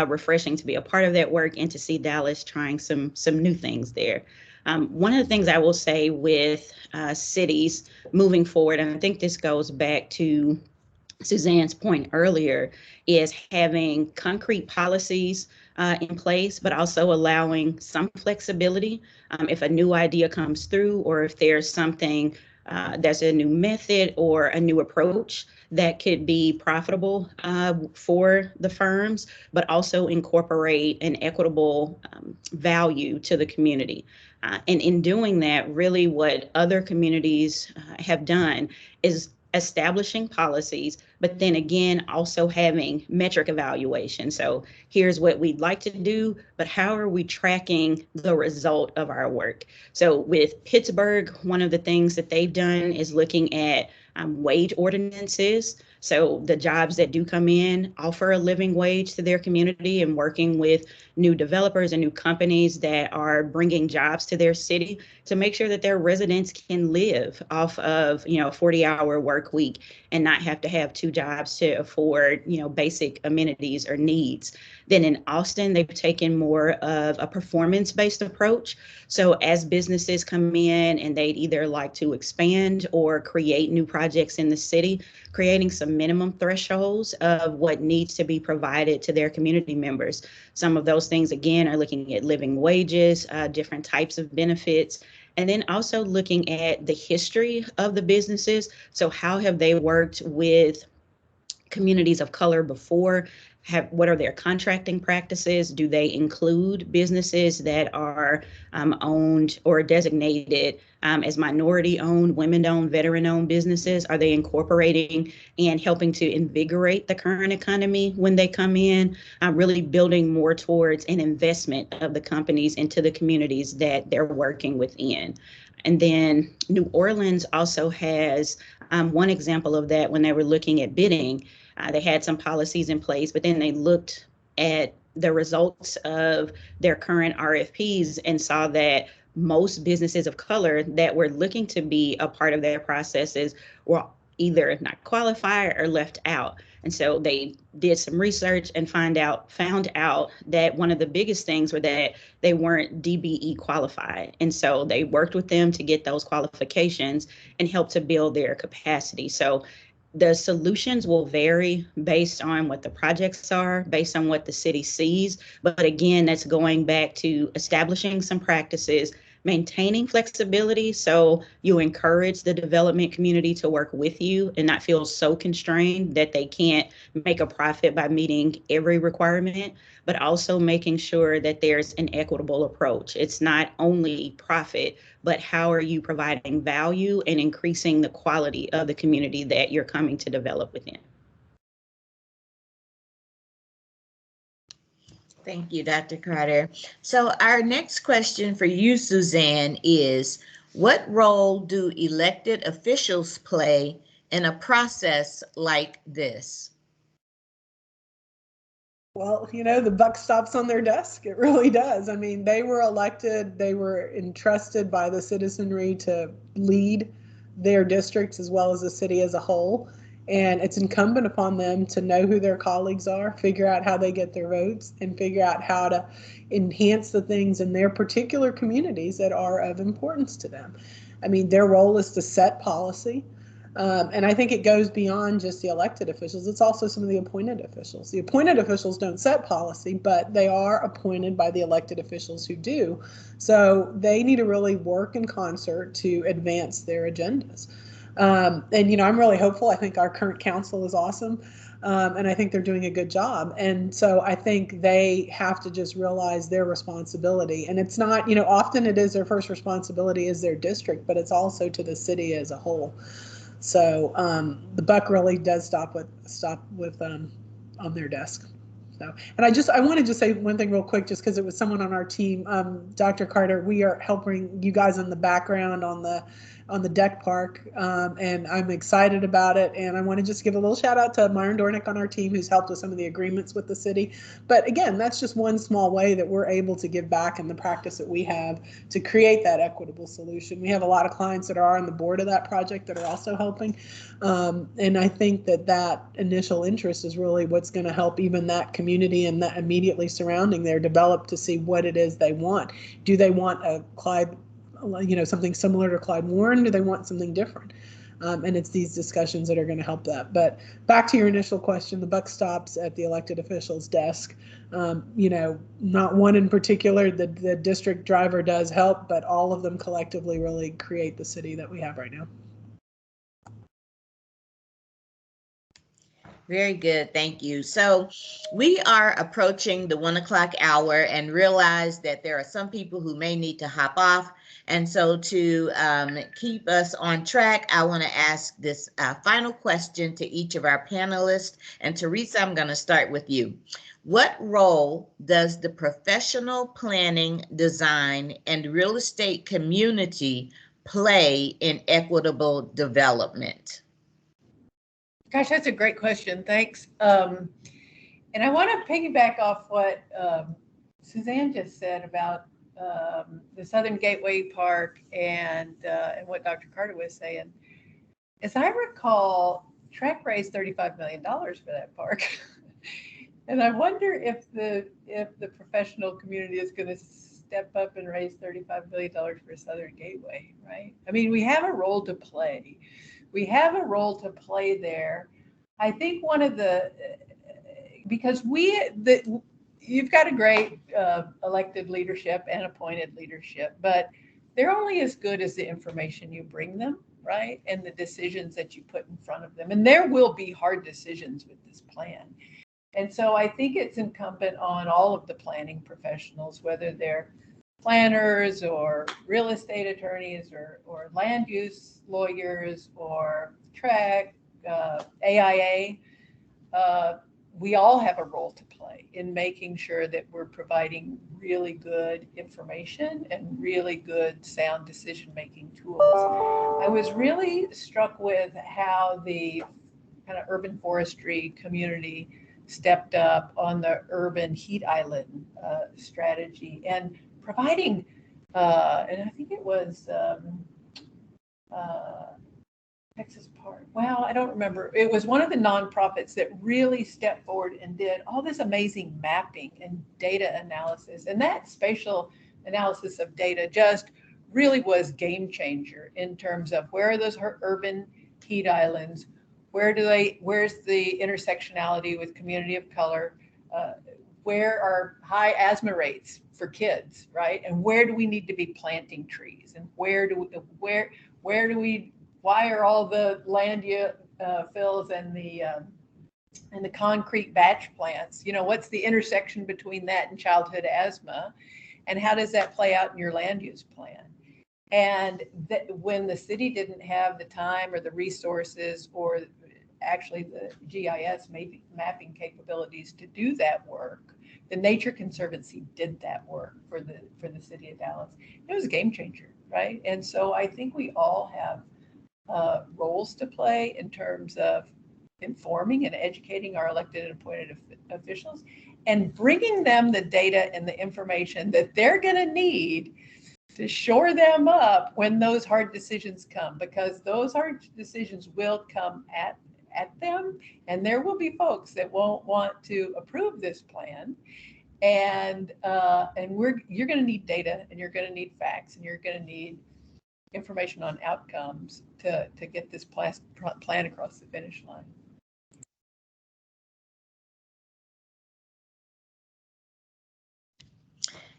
refreshing to be a part of that work and to see Dallas trying some new things there. One of the things I will say with cities moving forward, and I think this goes back to Suzanne's point earlier, is having concrete policies in place, but also allowing some flexibility if a new idea comes through, or if there's something that's a new method or a new approach that could be profitable for the firms, but also incorporate an equitable value to the community. And in doing that, really what other communities have done is establishing policies, but then again, also having metric evaluation. So here's what we'd like to do, but how are we tracking the result of our work? So with Pittsburgh, one of the things that they've done is looking at wage ordinances. So the jobs that do come in offer a living wage to their community, and working with new developers and new companies that are bringing jobs to their city to make sure that their residents can live off of, a 40-hour work week and not have to have two jobs to afford, basic amenities or needs. Then in Austin, they've taken more of a performance-based approach. So as businesses come in and they'd either like to expand or create new projects in the city, creating some minimum thresholds of what needs to be provided to their community members. Some of those things, again, are looking at living wages, different types of benefits, and then also looking at the history of the businesses. So how have they worked with communities of color before? What are their contracting practices? Do they include businesses that are owned or designated as minority-owned, women-owned, veteran-owned businesses? Are they incorporating and helping to invigorate the current economy when they come in? Really building more towards an investment of the companies into the communities that they're working within. And then New Orleans also has one example of that. When they were looking at bidding, they had some policies in place, but then they looked at the results of their current RFPs and saw that most businesses of color that were looking to be a part of their processes were either not qualified or left out. And so they did some research and found out that one of the biggest things were that they weren't DBE qualified. And so they worked with them to get those qualifications and helped to build their capacity. So the solutions will vary based on what the projects are, based on what the city sees. But again, that's going back to establishing some practices, maintaining flexibility. So you encourage the development community to work with you and not feel so constrained that they can't make a profit by meeting every requirement, but also making sure that there's an equitable approach. It's not only profit, but how are you providing value and increasing the quality of the community that you're coming to develop within? Thank you, Dr. Carter. So our next question for you, Suzan, is what role do elected officials play in a process like this? Well, the buck stops on their desk. It really does. I mean, they were elected, they were entrusted by the citizenry to lead their districts as well as the city as a whole. And it's incumbent upon them to know who their colleagues are, figure out how they get their votes, and figure out how to enhance the things in their particular communities that are of importance to them. I mean, their role is to set policy. And I think it goes beyond just the elected officials. It's also some of the appointed officials. The appointed officials don't set policy, but they are appointed by the elected officials who do. So they need to really work in concert to advance their agendas. And I'm really hopeful. I think our current council is awesome. And I think they're doing a good job. And so I think they have to just realize their responsibility. And it's not, often it is their first responsibility is their district, but it's also to the city as a whole. So the buck really does stop with on their desk. So, and I want to just say one thing real quick, just because it was someone on our team, Dr. Carter. We are helping you guys in the background on the deck park, and I'm excited about it. And I want to just give a little shout out to Myron Dornick on our team, who's helped with some of the agreements with the city. But again, that's just one small way that we're able to give back in the practice that we have to create that equitable solution. We have a lot of clients that are on the board of that project that are also helping. And I think that initial interest is really what's going to help even that community and that immediately surrounding there develop to see what it is they want. Do they want a Clyde, something similar to Clyde Warren? Do they want something different? And it's these discussions that are going to help that. But back to your initial question, the buck stops at the elected official's desk. Not one in particular. The district driver does help, but all of them collectively really create the city that we have right now. Very good, thank you. So we are approaching the 1 o'clock hour and realize that there are some people who may need to hop off. And so to keep us on track, I want to ask this final question to each of our panelists. And Teresa, I'm going to start with you. What role does the professional planning, design, and real estate community play in equitable development? Gosh, that's a great question. Thanks. And I want to piggyback off what Suzan just said about the Southern Gateway Park and what Dr. Carter was saying. As I recall, TREC raised $35 million for that park. And I wonder if the professional community is going to step up and raise $35 million for Southern Gateway, right? I mean, we have a role to play. We have a role to play there. I think one of because you've got a great elected leadership and appointed leadership, but they're only as good as the information you bring them, right? And the decisions that you put in front of them. And there will be hard decisions with this plan. And so I think it's incumbent on all of the planning professionals, whether they're planners or real estate attorneys or land use lawyers or TREC, AIA, we all have a role to play in making sure that we're providing really good information and really good sound decision-making tools. I was really struck with how the kind of urban forestry community stepped up on the urban heat island strategy and providing, and I think it was Texas Park. Well, I don't remember. It was one of the nonprofits that really stepped forward and did all this amazing mapping and data analysis. And that spatial analysis of data just really was game changer in terms of where are those urban heat islands, where's the intersectionality with community of color? Where are high asthma rates for kids, right? And where do we need to be planting trees? And why are all the land fills and the concrete batch plants? You know, what's the intersection between that and childhood asthma? And how does that play out in your land use plan? And when the city didn't have the time or the resources or actually the GIS mapping capabilities to do that work, the Nature Conservancy did that work for the city of Dallas. It was a game changer, right? And so I think we all have roles to play in terms of informing and educating our elected and appointed officials and bringing them the data and the information that they're going to need to shore them up when those hard decisions come, because those hard decisions will come at them, and there will be folks that won't want to approve this plan, and you're going to need data, and you're going to need facts, and you're going to need information on outcomes to get this plan across the finish line.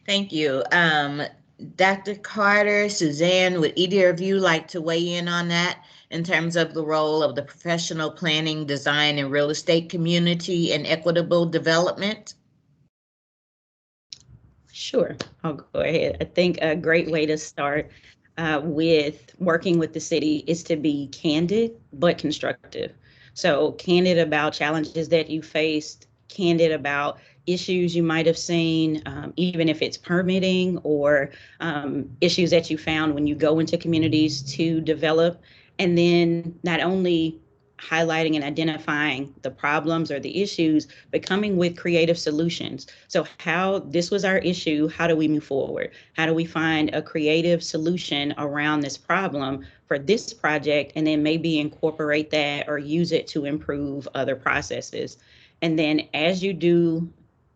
Thank you. Dr. Carter, Suzanne, would either of you like to weigh in on that in terms of the role of the professional planning, design, and real estate community in equitable development? Sure, I'll go ahead. I think a great way to start with working with the city is to be candid but constructive. So candid about challenges that you faced, candid about issues you might have seen, even if it's permitting or issues that you found when you go into communities to develop. And then not only highlighting and identifying the problems or the issues, but coming with creative solutions. So how this was our issue, how do we move forward? How do we find a creative solution around this problem for this project, and then maybe incorporate that or use it to improve other processes? And then as you do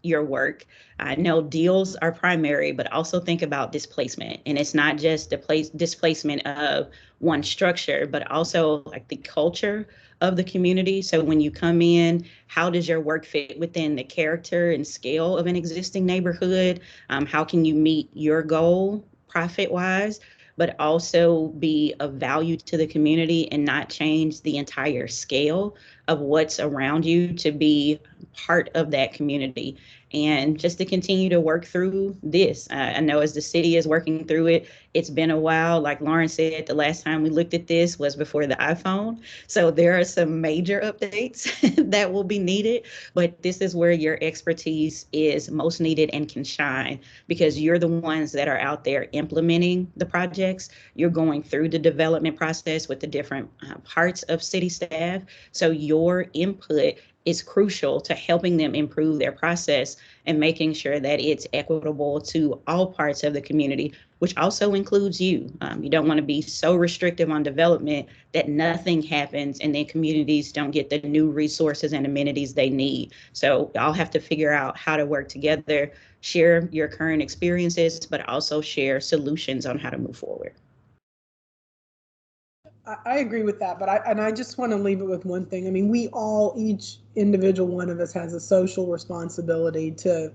your work, I know deals are primary, but also think about displacement. And it's not just the displacement of one structure, but also like the culture of the community. So when you come in, how does your work fit within the character and scale of an existing neighborhood? How can you meet your goal profit-wise, but also be of value to the community and not change the entire scale of what's around you to be part of that community? And just to continue to work through this. I know as the city is working through it, it's been a while. Like Lorin said, the last time we looked at this was before the iPhone. So there are some major updates that will be needed, but this is where your expertise is most needed and can shine, because you're the ones that are out there implementing the projects. You're going through the development process with the different parts of city staff. So your input is crucial to helping them improve their process and making sure that it's equitable to all parts of the community, which also includes you. You don't want to be so restrictive on development that nothing happens and then communities don't get the new resources and amenities they need. So y'all have to figure out how to work together, share your current experiences, but also share solutions on how to move forward. I agree with that, but I just want to leave it with one thing. I mean, each individual one of us has a social responsibility to,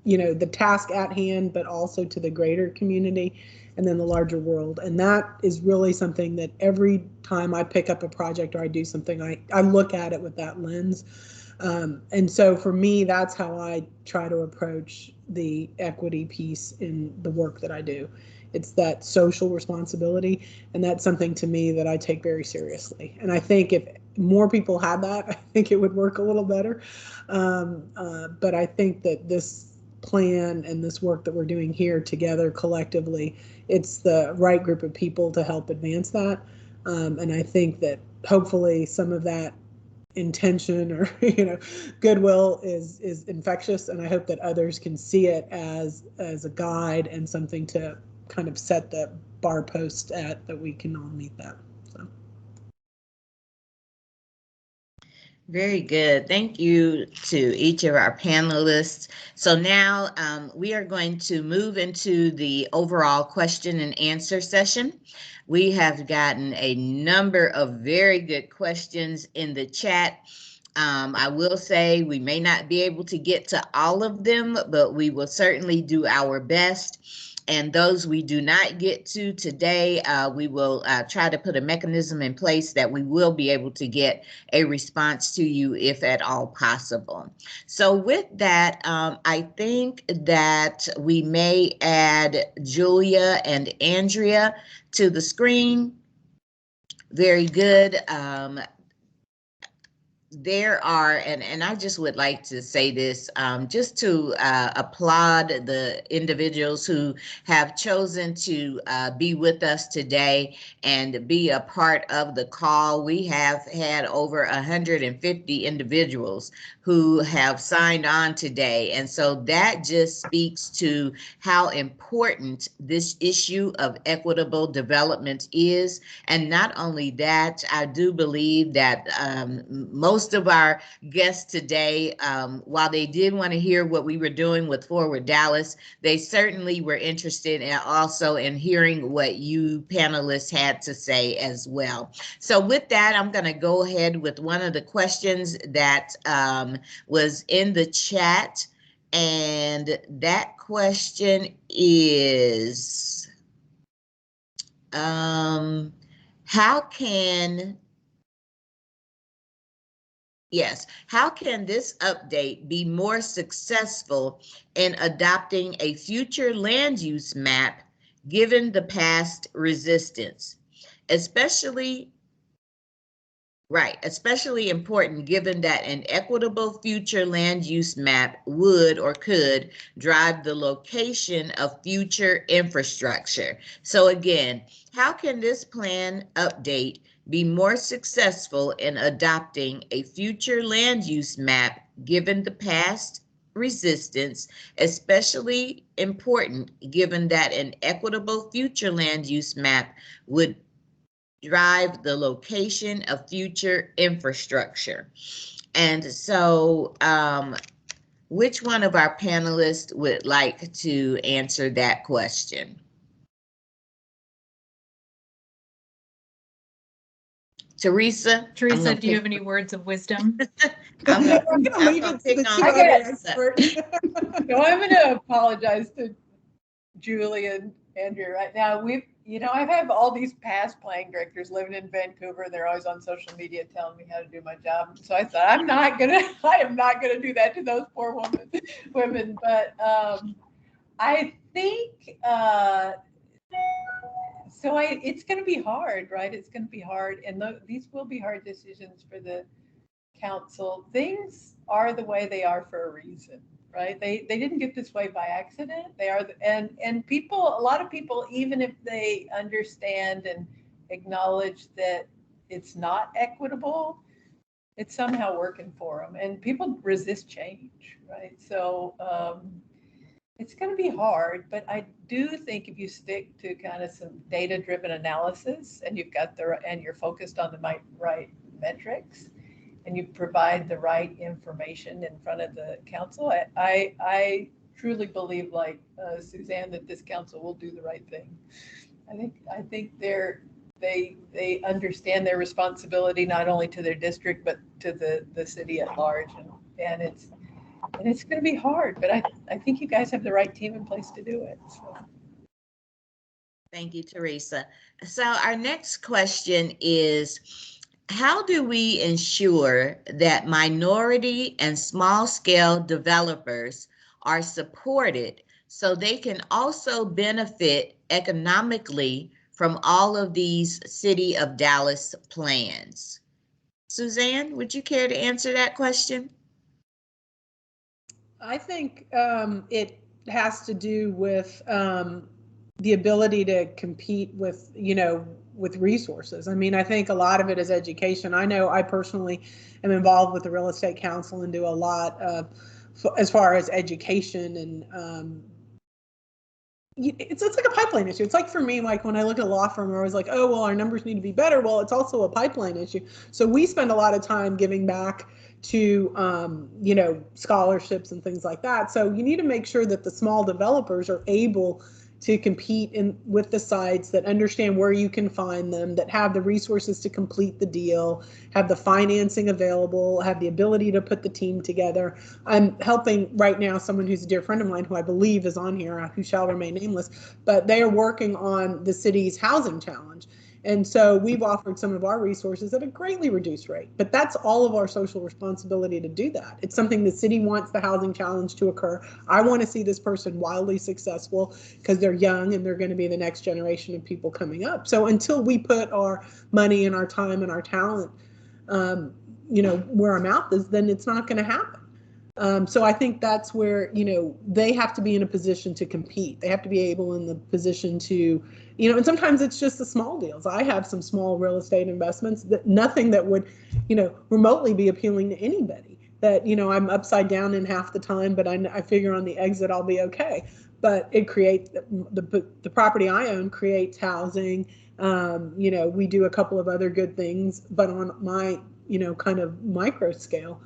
the task at hand, but also to the greater community and then the larger world. And that is really something that every time I pick up a project or I do something, I look at it with that lens. And so for me, that's how I try to approach the equity piece in the work that I do. It's that social responsibility, and that's something to me that I take very seriously. And I think if more people had that, I think it would work a little better. But I think that this plan and this work that we're doing here together collectively, it's the right group of people to help advance that. And I think that hopefully some of that intention or goodwill is infectious, and I hope that others can see it as a guide and something to kind of set the bar post at, that we can all meet that. So Very good. Thank you to each of our panelists. So now we are going to move into the overall question and answer session. We have gotten a number of very good questions in the chat. I will say we may not be able to get to all of them, but we will certainly do our best. And those we do not get to today, we will try to put a mechanism in place that we will be able to get a response to you if at all possible. So with that, I think that we may add Julia and Andrea to the screen. Very good. There are, and I just would like to say this, just to applaud the individuals who have chosen to be with us today and be a part of the call. We have had over 150 individuals who have signed on today. And so that just speaks to how important this issue of equitable development is. And not only that, I do believe that most of our guests today, while they did want to hear what we were doing with Forward Dallas, they certainly were interested in also in hearing what you panelists had to say as well. So with that, I'm going to go ahead with one of the questions that was in the chat. And that question is, how can this update be more successful in adopting a future land use map given the past resistance? Especially important given that an equitable future land use map would or could drive the location of future infrastructure. So again, how can this plan update be more successful in adopting a future land use map given the past resistance, especially important given that an equitable future land use map would drive the location of future infrastructure? And so which one of our panelists would like to answer that question? Teresa? Teresa, do you have any words of wisdom? I'm gonna leave it to the two other experts. No, I'm going to apologize to Julie and Andrea right now. I've had all these past planning directors living in Vancouver. They're always on social media telling me how to do my job. So I thought I am not gonna do that to those poor women. But I think it's going to be hard, right? It's going to be hard, and these will be hard decisions for the council. Things are the way they are for a reason, right? They didn't get this way by accident. They are, and a lot of people, even if they understand and acknowledge that it's not equitable, it's somehow working for them. And people resist change, right? So it's going to be hard, but I do think if you stick to kind of some data-driven analysis and you're focused on the right metrics, and you provide the right information in front of the council, I truly believe, like Suzanne, that this council will do the right thing. I think they understand their responsibility not only to their district but to the city at large, and it's going to be hard, but I think you guys have the right team in place to do it. So. Thank you, Teresa. So our next question is, how do we ensure that minority and small-scale developers are supported so they can also benefit economically from all of these City of Dallas plans? Suzanne, would you care to answer that question? I think it has to do with the ability to compete with, with resources. I mean, I think a lot of it is education. I know I personally am involved with the Real Estate Council and do a lot as far as education and it's like a pipeline issue. It's like for me, like when I look at a law firm, I was like, oh, well, our numbers need to be better. Well, it's also a pipeline issue. So we spend a lot of time giving back to, you know, scholarships and things like that. So you need to make sure that the small developers are able to compete with the sites, that understand where you can find them, that have the resources to complete the deal, have the financing available, have the ability to put the team together. I'm helping right now someone who's a dear friend of mine who I believe is on here, who shall remain nameless, but they are working on the city's housing challenge. And so we've offered some of our resources at a greatly reduced rate, but that's all of our social responsibility to do that. It's something the city wants the housing challenge to occur. I want to see this person wildly successful because they're young and they're going to be the next generation of people coming up. So until we put our money and our time and our talent, you know, where our mouth is, then it's not going to happen. So I think that's where, you know, they have to be in a position to compete. They have to be able in the position to, you know, and sometimes it's just the small deals. I have some small real estate investments that nothing that would, you know, remotely be appealing to anybody. That, you know, I'm upside down in half the time, but I figure on the exit I'll be okay. But it creates, the property I own creates housing. You know, we do a couple of other good things, but on my, you know, kind of micro scale.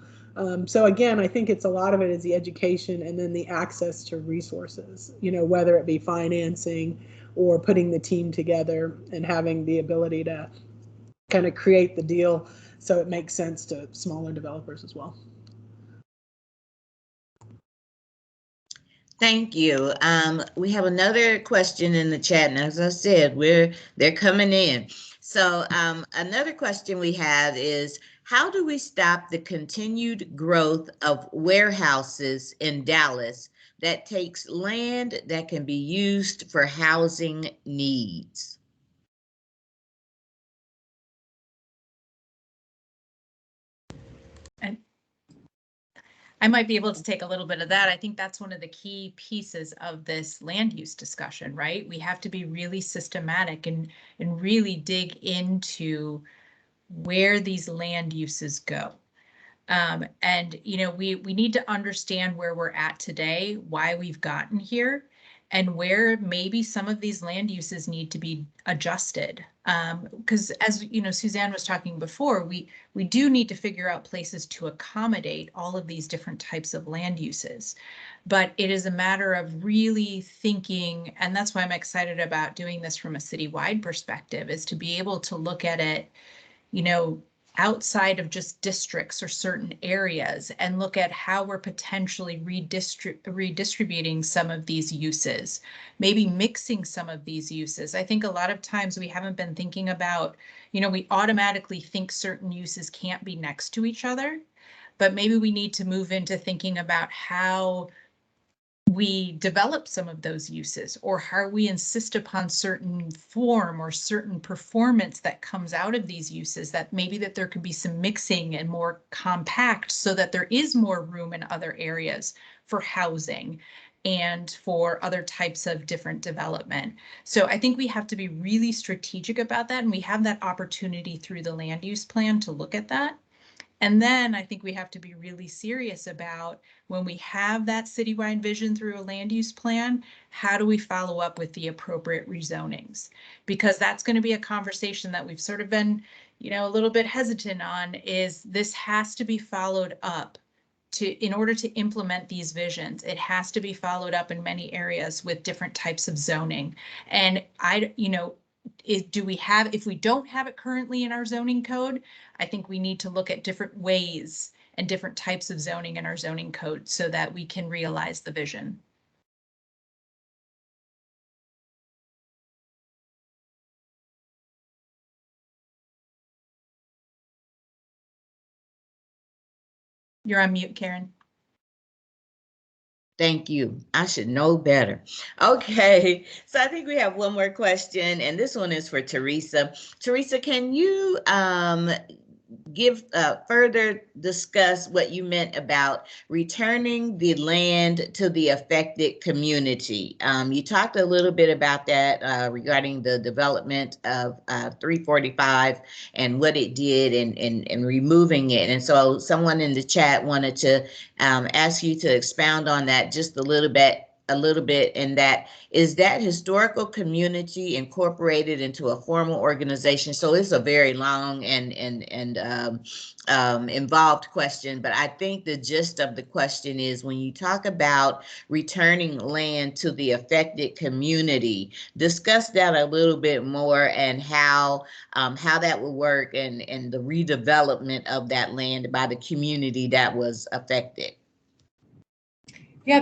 So again, I think it's a lot of it is the education and then the access to resources, you know, whether it be financing or putting the team together and having the ability to kind of create the deal so it makes sense to smaller developers as well. Thank you. We have another question in the chat, and as I said, they're coming in. So another question we have is, how do we stop the continued growth of warehouses in Dallas that takes land that can be used for housing needs? And I might be able to take a little bit of that. I think that's one of the key pieces of this land use discussion, right? We have to be really systematic and really dig into where these land uses go. And, you know, we need to understand where we're at today, why we've gotten here, and where maybe some of these land uses need to be adjusted. Because as, you know, Suzanne was talking before, we do need to figure out places to accommodate all of these different types of land uses. But it is a matter of really thinking, and that's why I'm excited about doing this from a citywide perspective, is to be able to look at it, you know, outside of just districts or certain areas and look at how we're potentially redistributing some of these uses, maybe mixing some of these uses. I think a lot of times we haven't been thinking about, you know, we automatically think certain uses can't be next to each other, but maybe we need to move into thinking about how we develop some of those uses, or how we insist upon certain form or certain performance that comes out of these uses, that maybe that there could be some mixing and more compact so that there is more room in other areas for housing and for other types of different development. So I think we have to be really strategic about that, and we have that opportunity through the land use plan to look at that. And then I think we have to be really serious about, when we have that citywide vision through a land use plan, how do we follow up with the appropriate rezonings? Because that's going to be a conversation that we've sort of been, you know, a little bit hesitant on, is this has to be followed up in order to implement these visions. It has to be followed up in many areas with different types of zoning. And you know, if we don't have it currently in our zoning code, I think we need to look at different ways and different types of zoning in our zoning code so that we can realize the vision. You're on mute, Karen. Thank you. I should know better. Okay, so I think we have one more question, and this one is for Teresa. Teresa, can you further discuss what you meant about returning the land to the affected community? You talked a little bit about that regarding the development of 345 and what it did and removing it. And so someone in the chat wanted to ask you to expound on that just a little bit a little bit, in that, is that historical community incorporated into a formal organization? So it's a very long and involved question, but I think the gist of the question is, when you talk about returning land to the affected community, discuss that a little bit more, and how that would work, and the redevelopment of that land by the community that was affected. Yeah,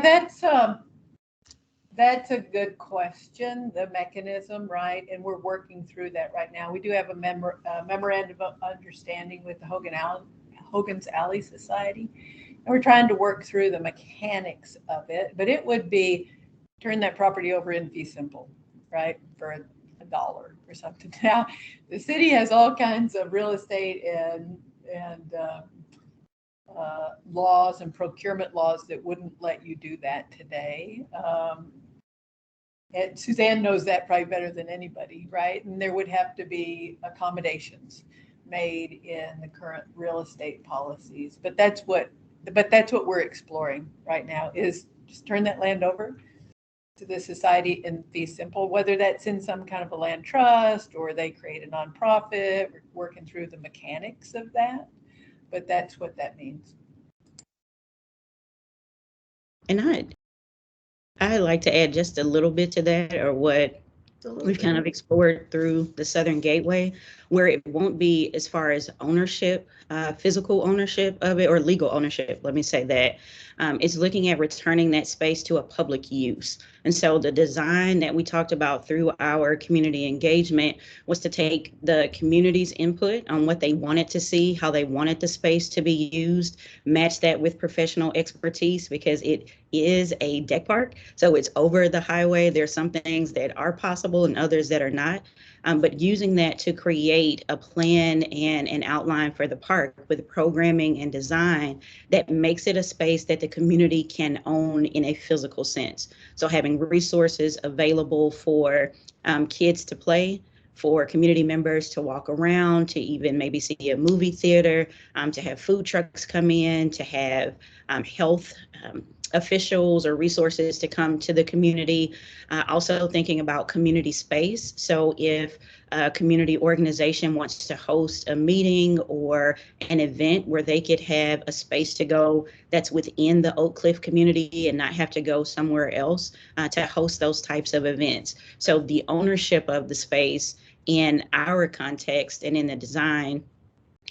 that's a good question, the mechanism, right? And we're working through that right now. We do have a memorandum of understanding with the Hogan's Alley Society, and we're trying to work through the mechanics of it. But it would be turn that property over in fee simple, right, for $1 or something. Now, the city has all kinds of real estate and laws and procurement laws that wouldn't let you do that today. And Suzanne knows that probably better than anybody, right? And there would have to be accommodations made in the current real estate policies. But that's what we're exploring right now, is just turn that land over to the society in fee simple, whether that's in some kind of a land trust or they create a nonprofit. We're working through the mechanics of that, but that's what that means. And I'd like to add just a little bit to that, or what we've kind of explored through the Southern Gateway, where it won't be as far as ownership, physical ownership of it, or legal ownership, let me say that. It's looking at returning that space to a public use. And so the design that we talked about through our community engagement was to take the community's input on what they wanted to see, how they wanted the space to be used, match that with professional expertise, because it is a deck park. So it's over the highway. There's some things that are possible and others that are not. But using that to create a plan and an outline for the park with programming and design that makes it a space that the community can own in a physical sense. So having resources available for kids to play, for community members to walk around, to even maybe see a movie theater, to have food trucks come in, to have health officials or resources to come to the community. Also thinking about community space. So if a community organization wants to host a meeting or an event where they could have a space to go that's within the Oak Cliff community and not have to go somewhere else to host those types of events. So the ownership of the space in our context and in the design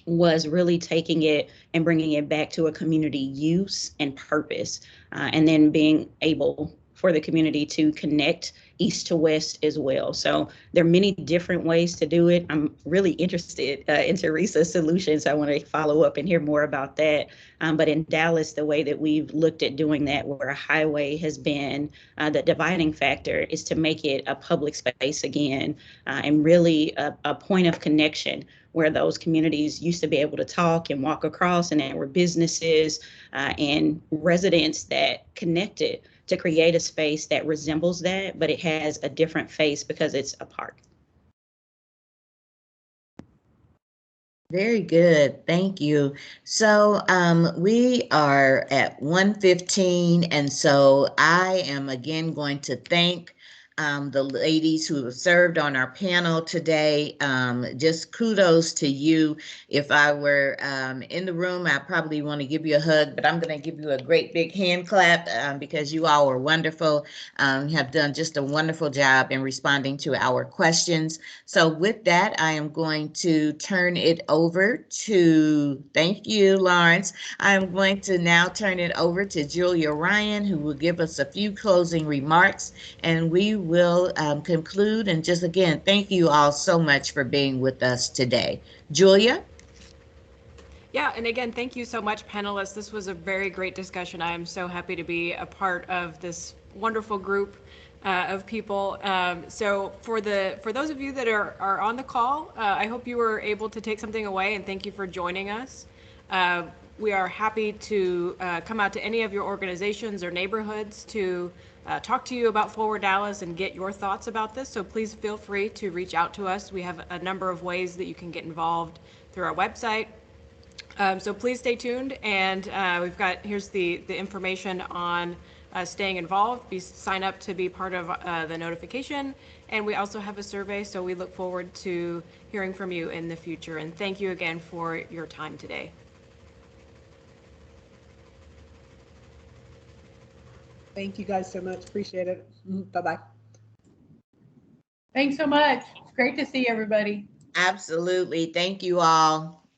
was really taking it and bringing it back to a community use and purpose, and then being able for the community to connect east to west as well. So there are many different ways to do it. I'm really interested in Teresa's solutions. I want to follow up and hear more about that. But in Dallas, the way that we've looked at doing that, where a highway has been the dividing factor, is to make it a public space again, and really a point of connection where those communities used to be able to talk and walk across, and there were businesses and residents that connected to create a space that resembles that, but it has a different face because it's a park. Very good, thank you. So we are at 1:15, and so I am again going to thank the ladies who have served on our panel today. Just kudos to you. If I were in the room, I probably want to give you a hug, but I'm going to give you a great big hand clap because you all were wonderful, have done just a wonderful job in responding to our questions. So with that, I am going to turn it over to, thank you, Lawrence. I'm going to now turn it over to Julia Ryan, who will give us a few closing remarks, and we will conclude. And just again, thank you all so much for being with us today. Julia? Yeah, and again, thank you so much, panelists. This was a very great discussion. I am so happy to be a part of this wonderful group of people. So for those of you that are on the call, I hope you were able to take something away, and thank you for joining us. We are happy to come out to any of your organizations or neighborhoods to talk to you about Forward Dallas and get your thoughts about this. So please feel free to reach out to us. We have a number of ways that you can get involved through our website. So please stay tuned, and here's the information on staying involved, sign up to be part of the notification. And we also have a survey, so we look forward to hearing from you in the future. And thank you again for your time today. Thank you guys so much. Appreciate it. Bye-bye. Thanks so much. It's great to see everybody. Absolutely. Thank you all.